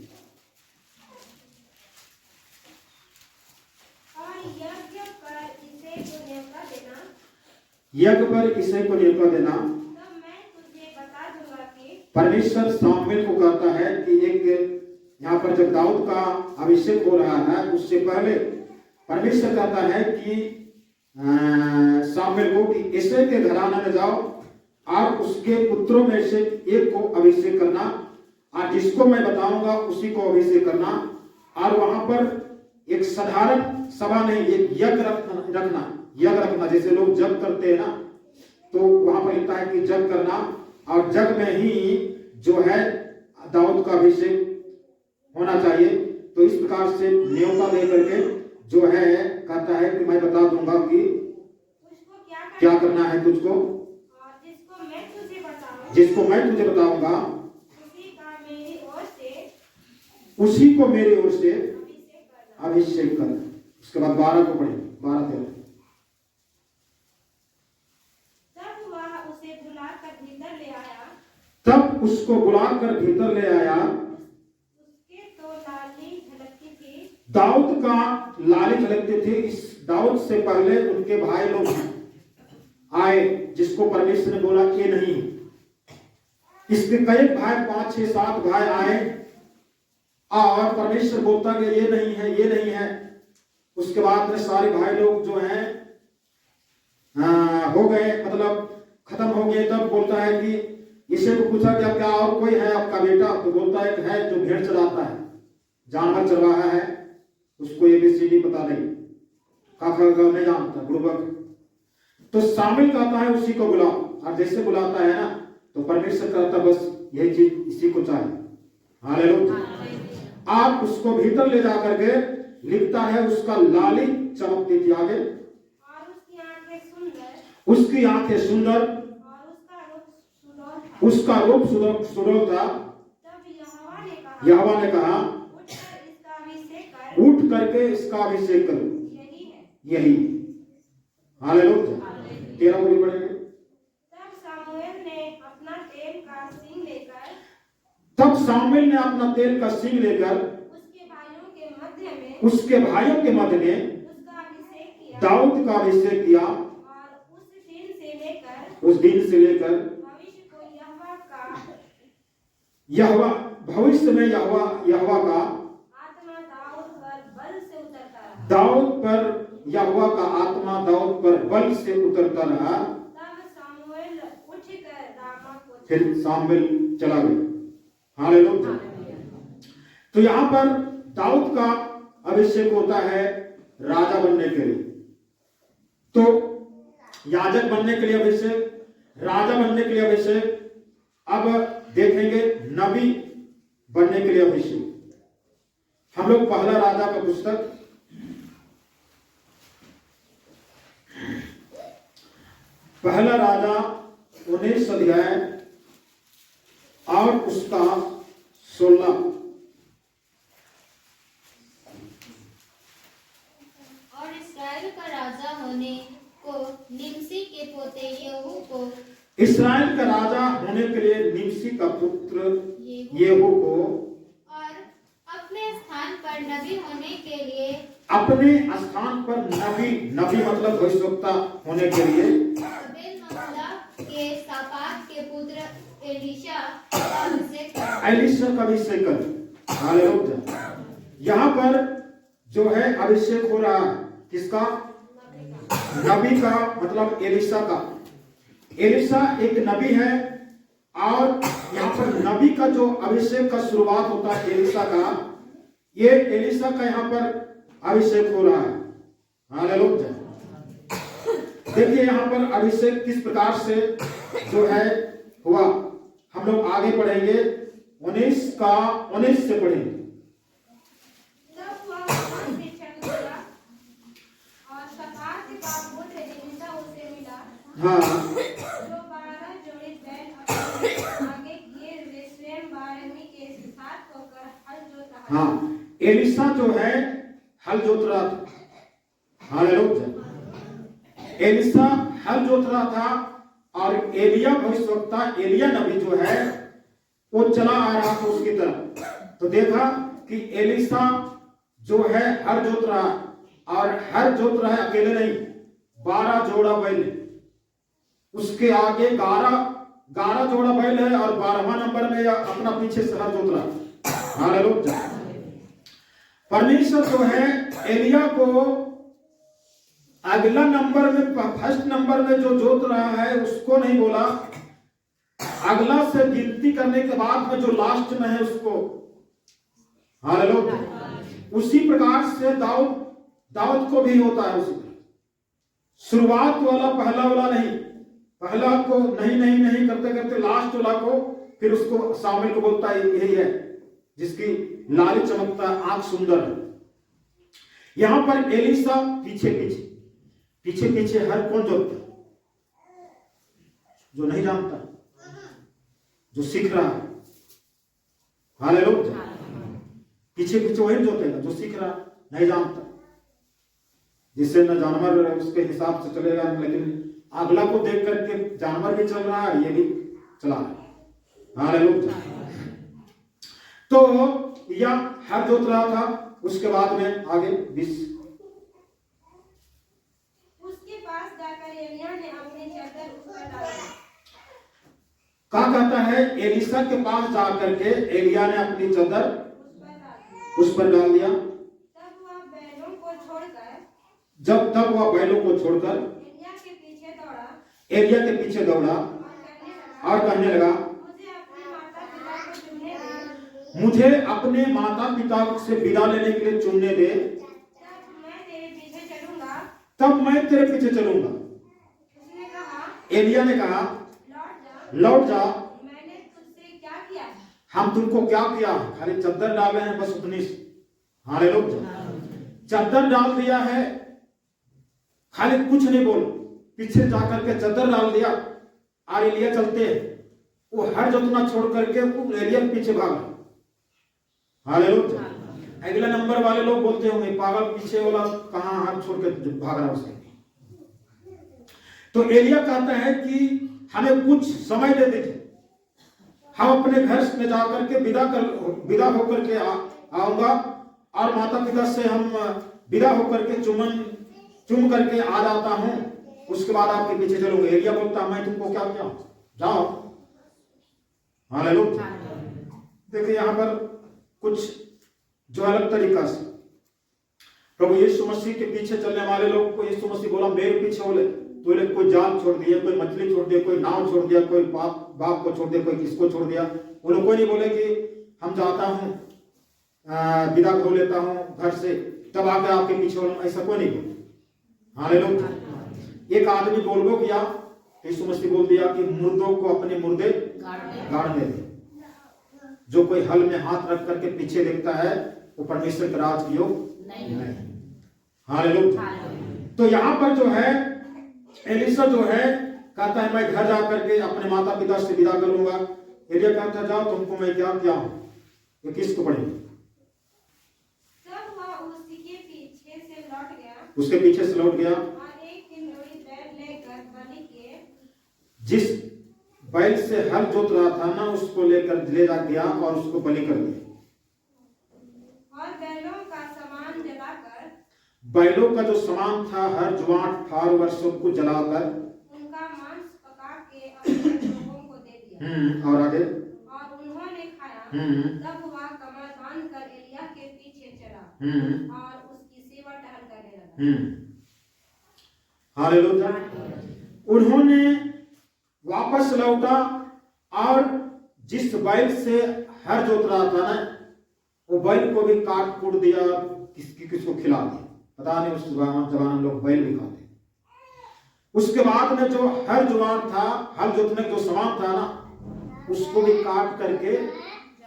यज्ञ पर इसे को न्योता देना। तब मैं तुझे बता दूंगा कि परमेश्वर सामुएल को कहता है कि एक यहाँ पर जब दाऊद का अभिषेक हो रहा है, उससे पहले परमेश्वर कहता है कि सामुएल को कि इसे के घराने में जाओ और उसके पुत्रों में से एक को अभिषेक करना, और जिसको मैं बताऊंगा उसी को अभिषेक करना। और वहां पर एक साधारण सभा नहीं, एक यज्ञ रखना, जैसे लोग जग करते हैं ना, तो वहां पर लिखता है कि जग करना, और जग में ही जो है दाऊद का अभिषेक होना चाहिए। तो इस प्रकार से न्योता दे करके जो है कहता है कि मैं बता दूंगा कि उसको क्या करना है तुझको, और जिसको मैं तुझे बताऊंगा उसी उसी का मेरी ओर से को मेरी ओर से अभिषेक करना। अभिषेक कर। उसके बाद 12 को पढ़ें, 12-13। तब वह उसे बुलाकर भीतर ले आया। तब उसको बुलाकर भीतर ले आया। उसके तो लाली झलकती थी। दाऊद का लाली झलकती थी। इस दाऊद से पहले उनके भाई लोग आए, जिसको परमेश्वर ने बोला ये नहीं। इसके कई भाई, 5, 6, 7 भाई आए, और परमेश्वर बोलता कि ये नहीं है, ये नहीं है। उसके बाद में सारे भाई लोग जो हैं हो गए, मतलब खत्म हो गए। तब बोलता है कि इसे को पूछा क्या और कोई है आपका बेटा? तो बोलता है कि है, जो भेड़ चराता है, जानवर चरवाहा है, उसको ABCD पता नहीं, काका नहीं जानता, बुड़बक। तो शामिल कहता है उसी को बुलाओ, और जैसे बुलाता है ना, तो परमेश्वर कहता बस यही चीज इसी को चाहिए। हालेलुया। आप उसको भीतर ले जा करके लिखता है उसका लाली चमकती थी आगे, और उसकी आंखें सुंदर, उसकी आंखें सुंदर, और उसका रूप सुडौल था। तब यहोवा ने कहा उठ करके इसका उठ करके इसका अभिषेक अभिषेक कर, करो। यही है। यही। हालेलुया। 13 को भी पढ़ेंगे। तब सामुएल ने अपना तेल का सिंग लेकर तब सामुएल ने अपना तेल का सिंग लेकर उसके भाइयों के मध्य में उसके भाइयों के मध्य में उसका अभिषेक किया, दाऊद का अभिषेक किया। और उस दिन से लेकर भविष्य को यहोवा भविष्य में यहोवा का आत्मा दाऊद पर बल से उतरता रहा। दाऊद पर यहोवा का आत्मा दाऊद पर बल से उतरता रहा। तब सामुएल उठकर रामा को फिर सामुएल चला गया। हालेलुया। तो यहाँ पर दाऊद का अभिषेक होता है राजा बनने के लिए, तो याजक बनने के लिए अभिषेक, राजा बनने के लिए अभिषेक, अब देखेंगे नबी बनने के लिए अभिषेक। हम लोग पहला राजा का पुस्तक पहला राजा 19 अध्याय और उसका 16। और इस्राएल का राजा होने को निमसी के पोते येहू को, इस्राएल का राजा होने के लिए निमसी का पुत्र येहू को, और अपने स्थान पर नबी होने के लिए, अपने स्थान पर नबी मतलब भविष्यवक्ता होने के लिए अबेल महला के सापात के पुत्र एलीशा का अभिषेक कर। एलीशा का अभिषेक कर। हालेलुया। यहाँ पर जो है अभिषेक हो रहा है किसका? नबी का, मतलब एलीशा का। एलीशा एक नबी है और यहाँ पर नबी का जो अभिषेक का शुरुआत होता है एलीशा का, ये एलीशा का यहाँ पर अभिषेक हो रहा है। हालेलुया। देखिए यहाँ पर अभिषेक किस प्रकार से जो है हुआ, हम लोग आगे पढ़ेंगे। 19 से पढ़ेंगे। तब वह वहां से चल गया और शपात का पुत्र एलीशा उसे मिला, हाँ, जो 12 जोड़ी बैल अपने आगे किए हुए स्वयं 12वीं के साथ होकर हल जोता है। हाँ, एलीशा जो है हल जोत रहा था। हालेलुया। एलीशा हल जोत रहा था और एलिया भविष्यवक्ता, एलिया नबी जो है वो चला आ रहा था उसकी तरफ। तो देखा कि एलीशा जो है हर जोत रहा, और हर जोत रहा है अकेले नहीं, 12 जोड़ा बैल, उसके आगे 11 जोड़ा बैल है और 12वां नंबर में अपना पीछे से हर जोत रहा। हालेलुया। परमेश्वर जो है एलिया को अगला नंबर में, फर्स्ट नंबर में जो जोत रहा है उसको नहीं बोला, अगला से गिनती करने के बाद में जो लास्ट में है उसको। हालेलुया। उसी प्रकार से दाऊद को भी होता है उसी तरह, शुरुआत वाला पहला वाला नहीं, पहला को नहीं करते करते लास्ट वाला को, फिर उसको सामुएल को बोलता है यही है जिसकी लाली चमकता आंख सुंदर है। यहां पर एलीशा पीछे हर कौन जोतता? जो नहीं जानता, जो सीख रहा है। हालेलुया। पीछे वही जोतेगा जो सीख रहा, नहीं जानता, जिससे न जानवर उसके हिसाब से चलेगा, लेकिन अगला को देख करके जानवर भी चल रहा है, ये भी चला रहा है। हालेलुया। तो यह हर जोत रहा था। उसके बाद में आगे 20। उसके पास जाकर एलिया ने अपनी चादर उस पर डाली। क्या कहता है? एलीशा के पास जाकर के एलिया ने अपनी चादर उस पर डाल दिया। तब वह बैलों को छोड़कर एलिया के पीछे दौड़ा और कहने लगा, मुझे अपने माता पिता से विदा लेने के लिए चुनने दे, तब मैं तेरे पीछे चलूंगा। एलिया ने कहा, लौट जा, मैंने तुझसे क्या किया? हम तुमको क्या किया? खाली चादर डाले हैं बस उतनी सी। हालेलुया। चादर डाल दिया है, खाली कुछ नहीं बोल, पीछे जाकर के चादर डाल दिया और एलिया चलते वो हर जोतना छोड़ करके एलिया के पीछे भागा। हालेलुया। अगला नंबर वाले लोग बोलते होंगे, पागल पीछे वाला कहां हाथ छोड़ के भाग रहा उसके। तो एलिया कहता है कि हमें कुछ समय दे दीजिए, हम अपने घर में जाकर के विदा होकर के आऊंगा और माता पिता से हम विदा होकर के चुम करके आ जाता हूं, उसके बाद आपके पीछे चलूंगा। एलिया बोलता, मैं तुमको क्या किया, जाओ। हालेलुया। देखिए यहां पर कुछ जो अलग तरीका से प्रभु यीशु मसीह के पीछे चलने वाले लोग को यीशु मसीह बोला मेरे पीछे बोले, तो ये कोई जाल छोड़ दिया, कोई मछली छोड़ दिया, कोई नाव छोड़ दिया, कोई बाप को छोड़ दिया, कोई किसको छोड़ दिया। वो लोग कोई नहीं बोले कि हम जाता हूँ विदा हो लेता हूँ घर से, तब आके आपके पीछे बोला, ऐसा कोई नहीं बोले। हालेलुया। एक आदमी बोल किया, यीशु मसीह बोल दिया कि मुर्दों को अपने मुर्दे गाड़ने दे। जो कोई हल में हाथ रख करके पीछे देखता है वो परमेश्वर के राज की ओर नहीं। हालेलुया। तो यहाँ पर जो है एलिशा जो है कहता है मैं घर जा करके अपने माता पिता से विदा करूंगा। एलिया कहता है जाओ, तुमको मैं क्या क्या हूं, ये किसको पढ़ेंगे। तब वह उसके पीछे से लौट गया, उसके पीछे से लौट गया और एक हिंदोड़ी बैल लेकर बलि के, जिस बैल से हल जोत रहा था ना उसको लेकर ले जा गया और उसको बलि कर दिया। और बैलों का सामान जलाकर, बैलों का जो सामान था हर जुआट फार वर्षों को जलाकर उनका मांस पका के अपने लोगों को दे दिया। और आगे और उन्होंने खाया। तब वह कमर बांध कर एलिया के पीछे चला और उसकी सेवा टहल करने लगा। हालेलुया। उन्होंने वापस लौटा और जिस बैल से हर जोत रहा था ना वो बैल को भी काट कूट दिया, किसको खिला दिया, पता नहीं। उस जमाने में लोग बैल भी खाते। उसके बाद में जो हर जुआन था, हल जोतने का जो सामान था ना उसको भी काट करके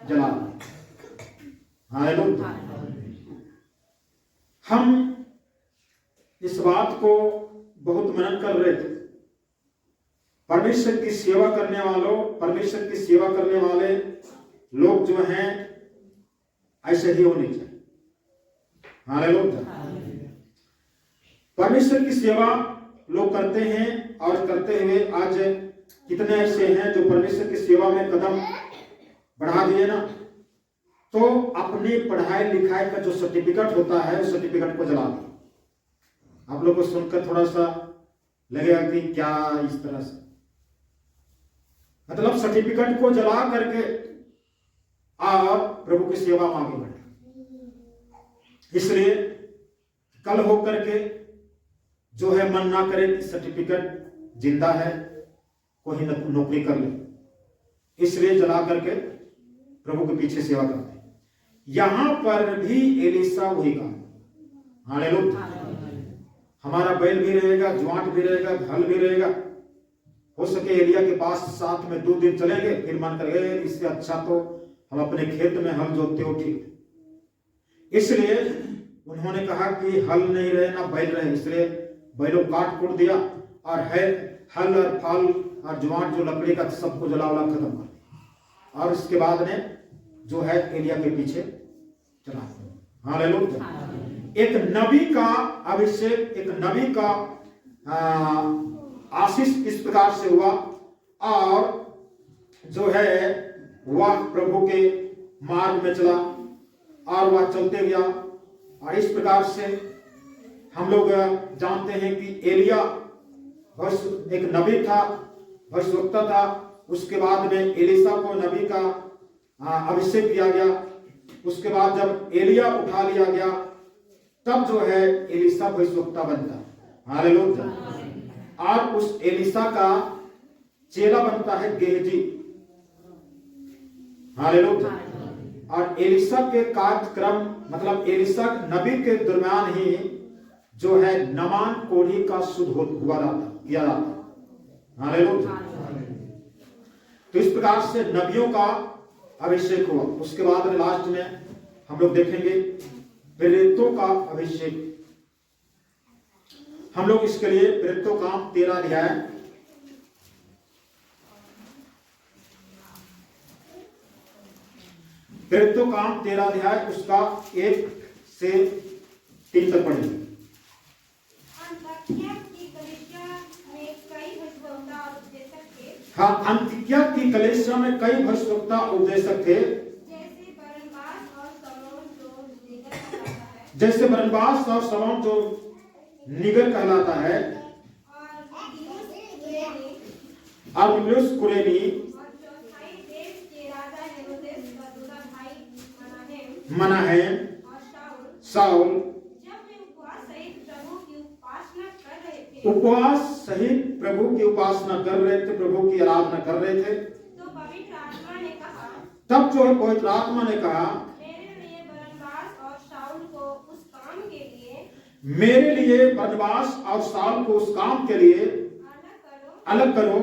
जला दिया। हालेलुया। हम इस बात को बहुत मनन कर रहे थे। परमेश्वर की सेवा करने वालों, परमेश्वर की सेवा करने वाले लोग जो हैं ऐसे ही होने चाहिए। हालेलुया। परमेश्वर की सेवा लोग करते हैं और करते हुए आज कितने ऐसे हैं जो परमेश्वर की सेवा में कदम बढ़ा दिए ना, तो अपनी पढ़ाई लिखाई का जो सर्टिफिकेट होता है उस सर्टिफिकेट को जला दिया। आप लोग को सुनकर थोड़ा सा लगेगा कि क्या इस तरह से, मतलब सर्टिफिकेट को जला करके और प्रभु की सेवा में आगे बढ़े। इसलिए कल हो करके जो है मन ना करे कि सर्टिफिकेट जिंदा है, कोई नौकरी कर ले, इसलिए जला करके प्रभु के पीछे सेवा करते हैं। यहां पर भी एलिशा वही काम। हालेलुया। हमारा बैल भी रहेगा, जुआट भी रहेगा, हल भी रहेगा। हो सके एलिया के पास साथ में 2 दिन चलेंगे, फिर मन करेंगे इससे अच्छा तो हम अपने खेत में हल जोतते हो, ठीक। इसलिए उन्होंने कहा कि हल नहीं रहे ना बैल रहे, इसलिए बैलों काट कूट दिया और हल और फाल और जुआट जो लकड़ी का सबको जला वला खत्म कर दिया। और इसके बाद ने जो है एलिया के पीछे चला। हालेलुया। एक नबी का अभिषेक, एक नबी का आशीष इस प्रकार से हुआ और जो है वह प्रभु के मार्ग में चला और वह चलते गया। और इस प्रकार से हम लोग जानते हैं कि एलिया एक नबी था, भविष्यवक्ता था। उसके बाद में एलिशा को नबी का अभिषेक किया गया। उसके बाद जब एलिया उठा लिया गया तब जो है एलिशा भविष्यवक्ता बनता। हालेलुया। और उस एलिशा का चेला बनता है गेहजी। हालेलुया। और एलिशा के कार्यक्रम मतलब एलिशा नबी के दरमियान ही जो है नमान कोढ़ी का शुद्ध हुआ किया जाता। हालेलुया। तो इस प्रकार से नबियों का अभिषेक हुआ। उसके बाद लास्ट में हम लोग देखेंगे प्रेरितों का अभिषेक। हम लोग इसके लिए प्रेरितों का 13 अध्याय प्रेरितों का 13 अध्याय उसका 1 से 3 तक पढ़ेंगे। हाँ, अंतिकिया की कलीसिया में कई भविष्यवक्ता उपदेशक थे, जैसे बरनबास और शमौन जो निगर कहलाता है, और यूलियुस कुरेनी, मनाहेम, शाऊल। उपवास सहित प्रभु की उपासना कर रहे थे, प्रभु की आराधना कर रहे थे, तो पवित्र आत्मा ने कहा, तब जो है पवित्र आत्मा ने कहा, मेरे लिए बरनबास और शाऊल को उस काम के लिए मेरे लिए बरनबास और शाऊल को उस काम के लिए अलग करो,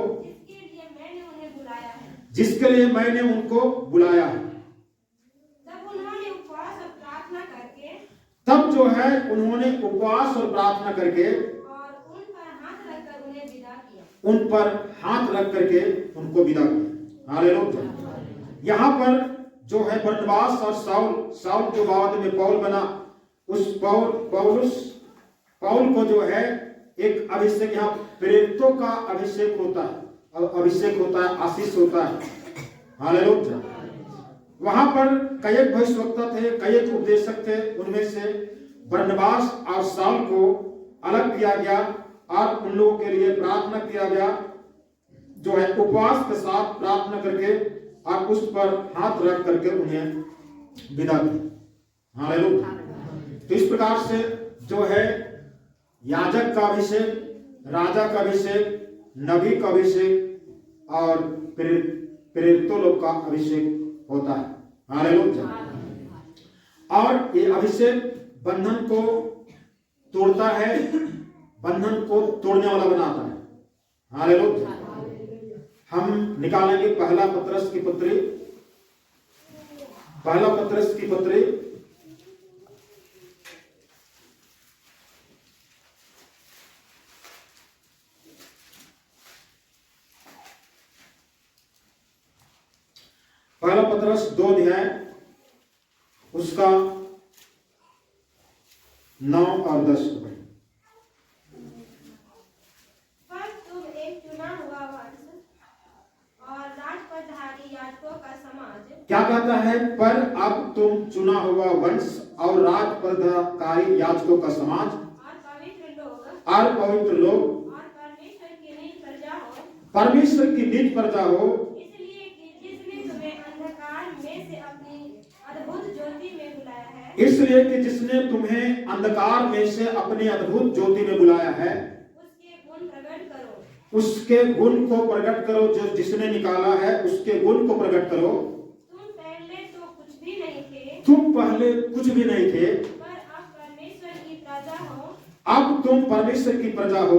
जिसके लिए मैंने उन्हें बुलाया है। जिसके लिए मैंने उनको बुलाया है। तब उन्होंने उपवास और प्रार्थना करके तब जो है उन्होंने उपवास और प्रार्थना करके और उन पर हाथ रखकर उन्हें विदा किया। उन पर हाथ रख करके उनको विदा किया। हालेलुया। यहाँ पर जो है बरनबास और शाऊल जो बाद में पौल बना, उस पौल को जो है एक अभिषेक, यहाँ प्रेरितों का अभिषेक होता है, अभिषेक होता है, आशीष होता है। हालेलुया। वहां पर कई भविष्यवक्ता थे, कई उपदेशक थे, उनमें से बरनबास और शाऊल को अलग किया गया और उन लोगों के लिए प्रार्थना किया गया, जो है उपवास के साथ प्रार्थना करके और उस पर हाथ रख करके उन्हें विदा किया। हालेलुया। तो इस प्रकार से जो है याजक का अभिषेक, राजा का अभिषेक, नबी का अभिषेक और प्रेरितों लोग का अभिषेक होता है। हालेलुया। और ये अभिषेक बंधन को तोड़ता है, बंधन को तोड़ने वाला बनाता है। हालेलुया। हम निकालेंगे पहला पत्रस की पत्री, पहला पत्रस की पत्री पहला पत्रस 2 अध्याय उसका 9 और 10 को पढ़ें। पर तुम एक चुना हुआ वंश और राजपदधारी याजकों का समाज। क्या कहता है? पर अब तुम चुना हुआ वंश और राजपदधारी याजकों का समाज और पवित्र लोग और परमेश्वर की निज प्रजा हो, परमेश्वर की निज प्रजा हो, इसलिए कि जिसने तुम्हें अंधकार में से अपनी अद्भुत ज्योति में बुलाया है, इसलिए कि जिसने तुम्हें अंधकार में से अपनी अद्भुत ज्योति में बुलाया है, उसके गुण प्रकट करो। उसके गुण को प्रकट करो। जो जिसने निकाला है उसके गुण को प्रकट करो। तुम पहले तो कुछ भी नहीं थे, तुम पहले कुछ भी नहीं थे, पर अब परमेश्वर की प्रजा हो। अब तुम परमेश्वर की प्रजा हो।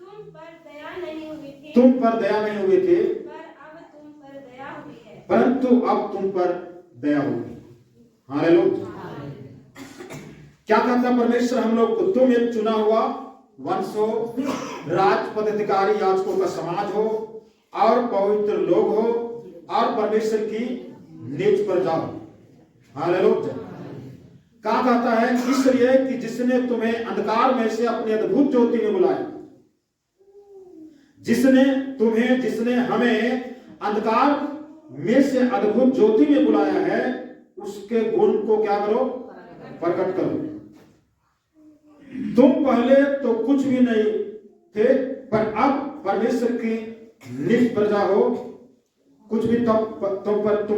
तुम पर दया नहीं हुई थी, तुम पर दया नहीं हुए थे, पर अब तुम पर दया हुई है। परंतु अब तुम पर दया होगी। हालेलुया। क्या कहता परमेश्वर हम लोग को? तुम एक चुना हुआ वंश हो, राजपदाधिकारी याजकों का समाज हो और पवित्र लोग हो और परमेश्वर की निज प्रजा हो। हालेलुया। क्या कहता है? इसलिए कि जिसने तुम्हें अंधकार में से अपनी अद्भुत ज्योति में बुलाया, जिसने हमें अंधकार में से अद्भुत ज्योति में बुलाया है, उसके गुण को क्या करो? प्रकट करो। तुम पहले तो कुछ भी नहीं थे, पर अब परमेश्वर की निज प्रजा हो। कुछ भी तुम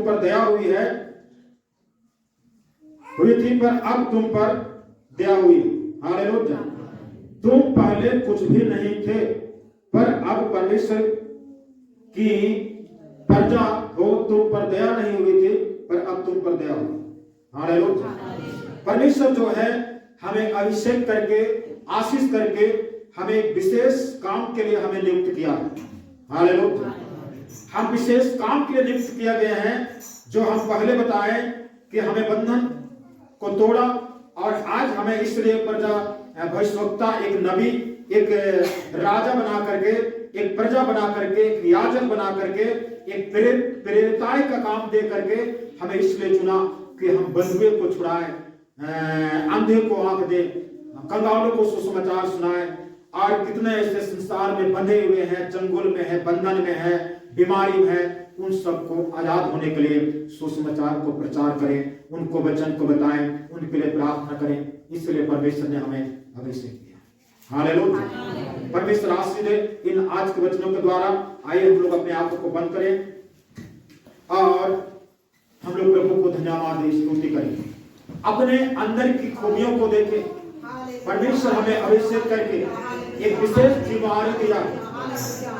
पर दया हुई थी, पर अब तुम पर दया हुई। हालेलुया। तुम पहले कुछ भी नहीं थे, पर अब परमेश्वर की प्रजा हो। तुम पर दया नहीं हुई थी, पर अब तुम पर दया हुई। हालेलुया। परमेश्वर जो है हमें अभिषेक करके, आशीष करके, हमें विशेष काम के लिए हमें नियुक्त किया है। हालेलुया। हम विशेष काम के लिए नियुक्त किया गया है, जो हम पहले बताए कि हमें बंधन को तोड़ा और आज हमें इसलिए प्रजा, भविष्यवक्ता, एक नबी, एक राजा बना करके, एक प्रजा बना करके, एक याजक बना करके, एक प्रेरिताई का काम दे करके हमें इसलिए चुना कि हम बंधुए को छुड़ाएं, अंधे को आंख दे, कंगालों को सुसमाचार सुनाएं। और कितने ऐसे संसार में बंधे हुए हैं, चंगुल में है, बंधन में है, बीमारी में है, उन सबको आजाद होने के लिए सुसमाचार को प्रचार करें, उनको वचन को बताएं, उनके लिए प्रार्थना करें। इसलिए परमेश्वर ने हमें अभिषेक किया। हालेलुया। परमेश्वर आशीष दे इन आज के वचनों के द्वारा। आइए हम लोग अपने आप को बंद करें और हम लोग प्रभु को धन्यवाद दें, स्तुति करें, अपने अंदर की खूबियों को देखें, परमेश्वर हमें अभिषेक करके एक विशेष जिम्मेदारी दिया।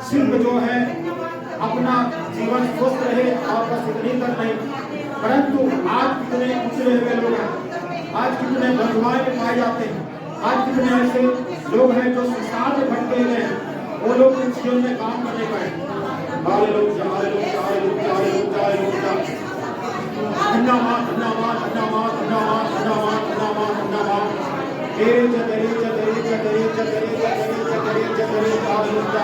सिर्फ जो है अपना जीवन स्वस्थ रहे और बस इतनी तक नहीं, परंतु आज कितने उछले हुए लोग हैं, आज कितने बंधुआएं पाए जाते हैं, आज कितने ऐसे लोग हैं जो संसार में भटके हुए हैं, वो लोग इन जीवन में काम करने पाए। Hallelujah hallelujah hallelujah hallelujah hallelujah. धन्यवाद धन्यवाद धन्यवाद धन्यवाद धन्यवाद धन्यवाद धन्यवाद। तेरे तेरे तेरे तेरे तेरे तेरे तेरे hallelujah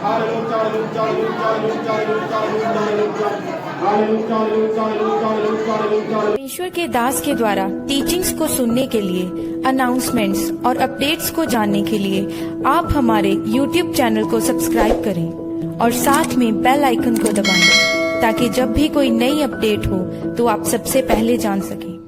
hallelujah hallelujah hallelujah hallelujah hallelujah hallelujah hallelujah. परमेश्वर के दास के द्वारा टीचिंग्स को सुनने के लिए, अनाउंसमेंट्स और अपडेट्स को जानने के लिए आप हमारे YouTube चैनल को सब्सक्राइब करें और साथ में बेल आइकन को दबाएं, ताकि जब भी कोई नई अपडेट हो तो आप सबसे पहले जान सकें।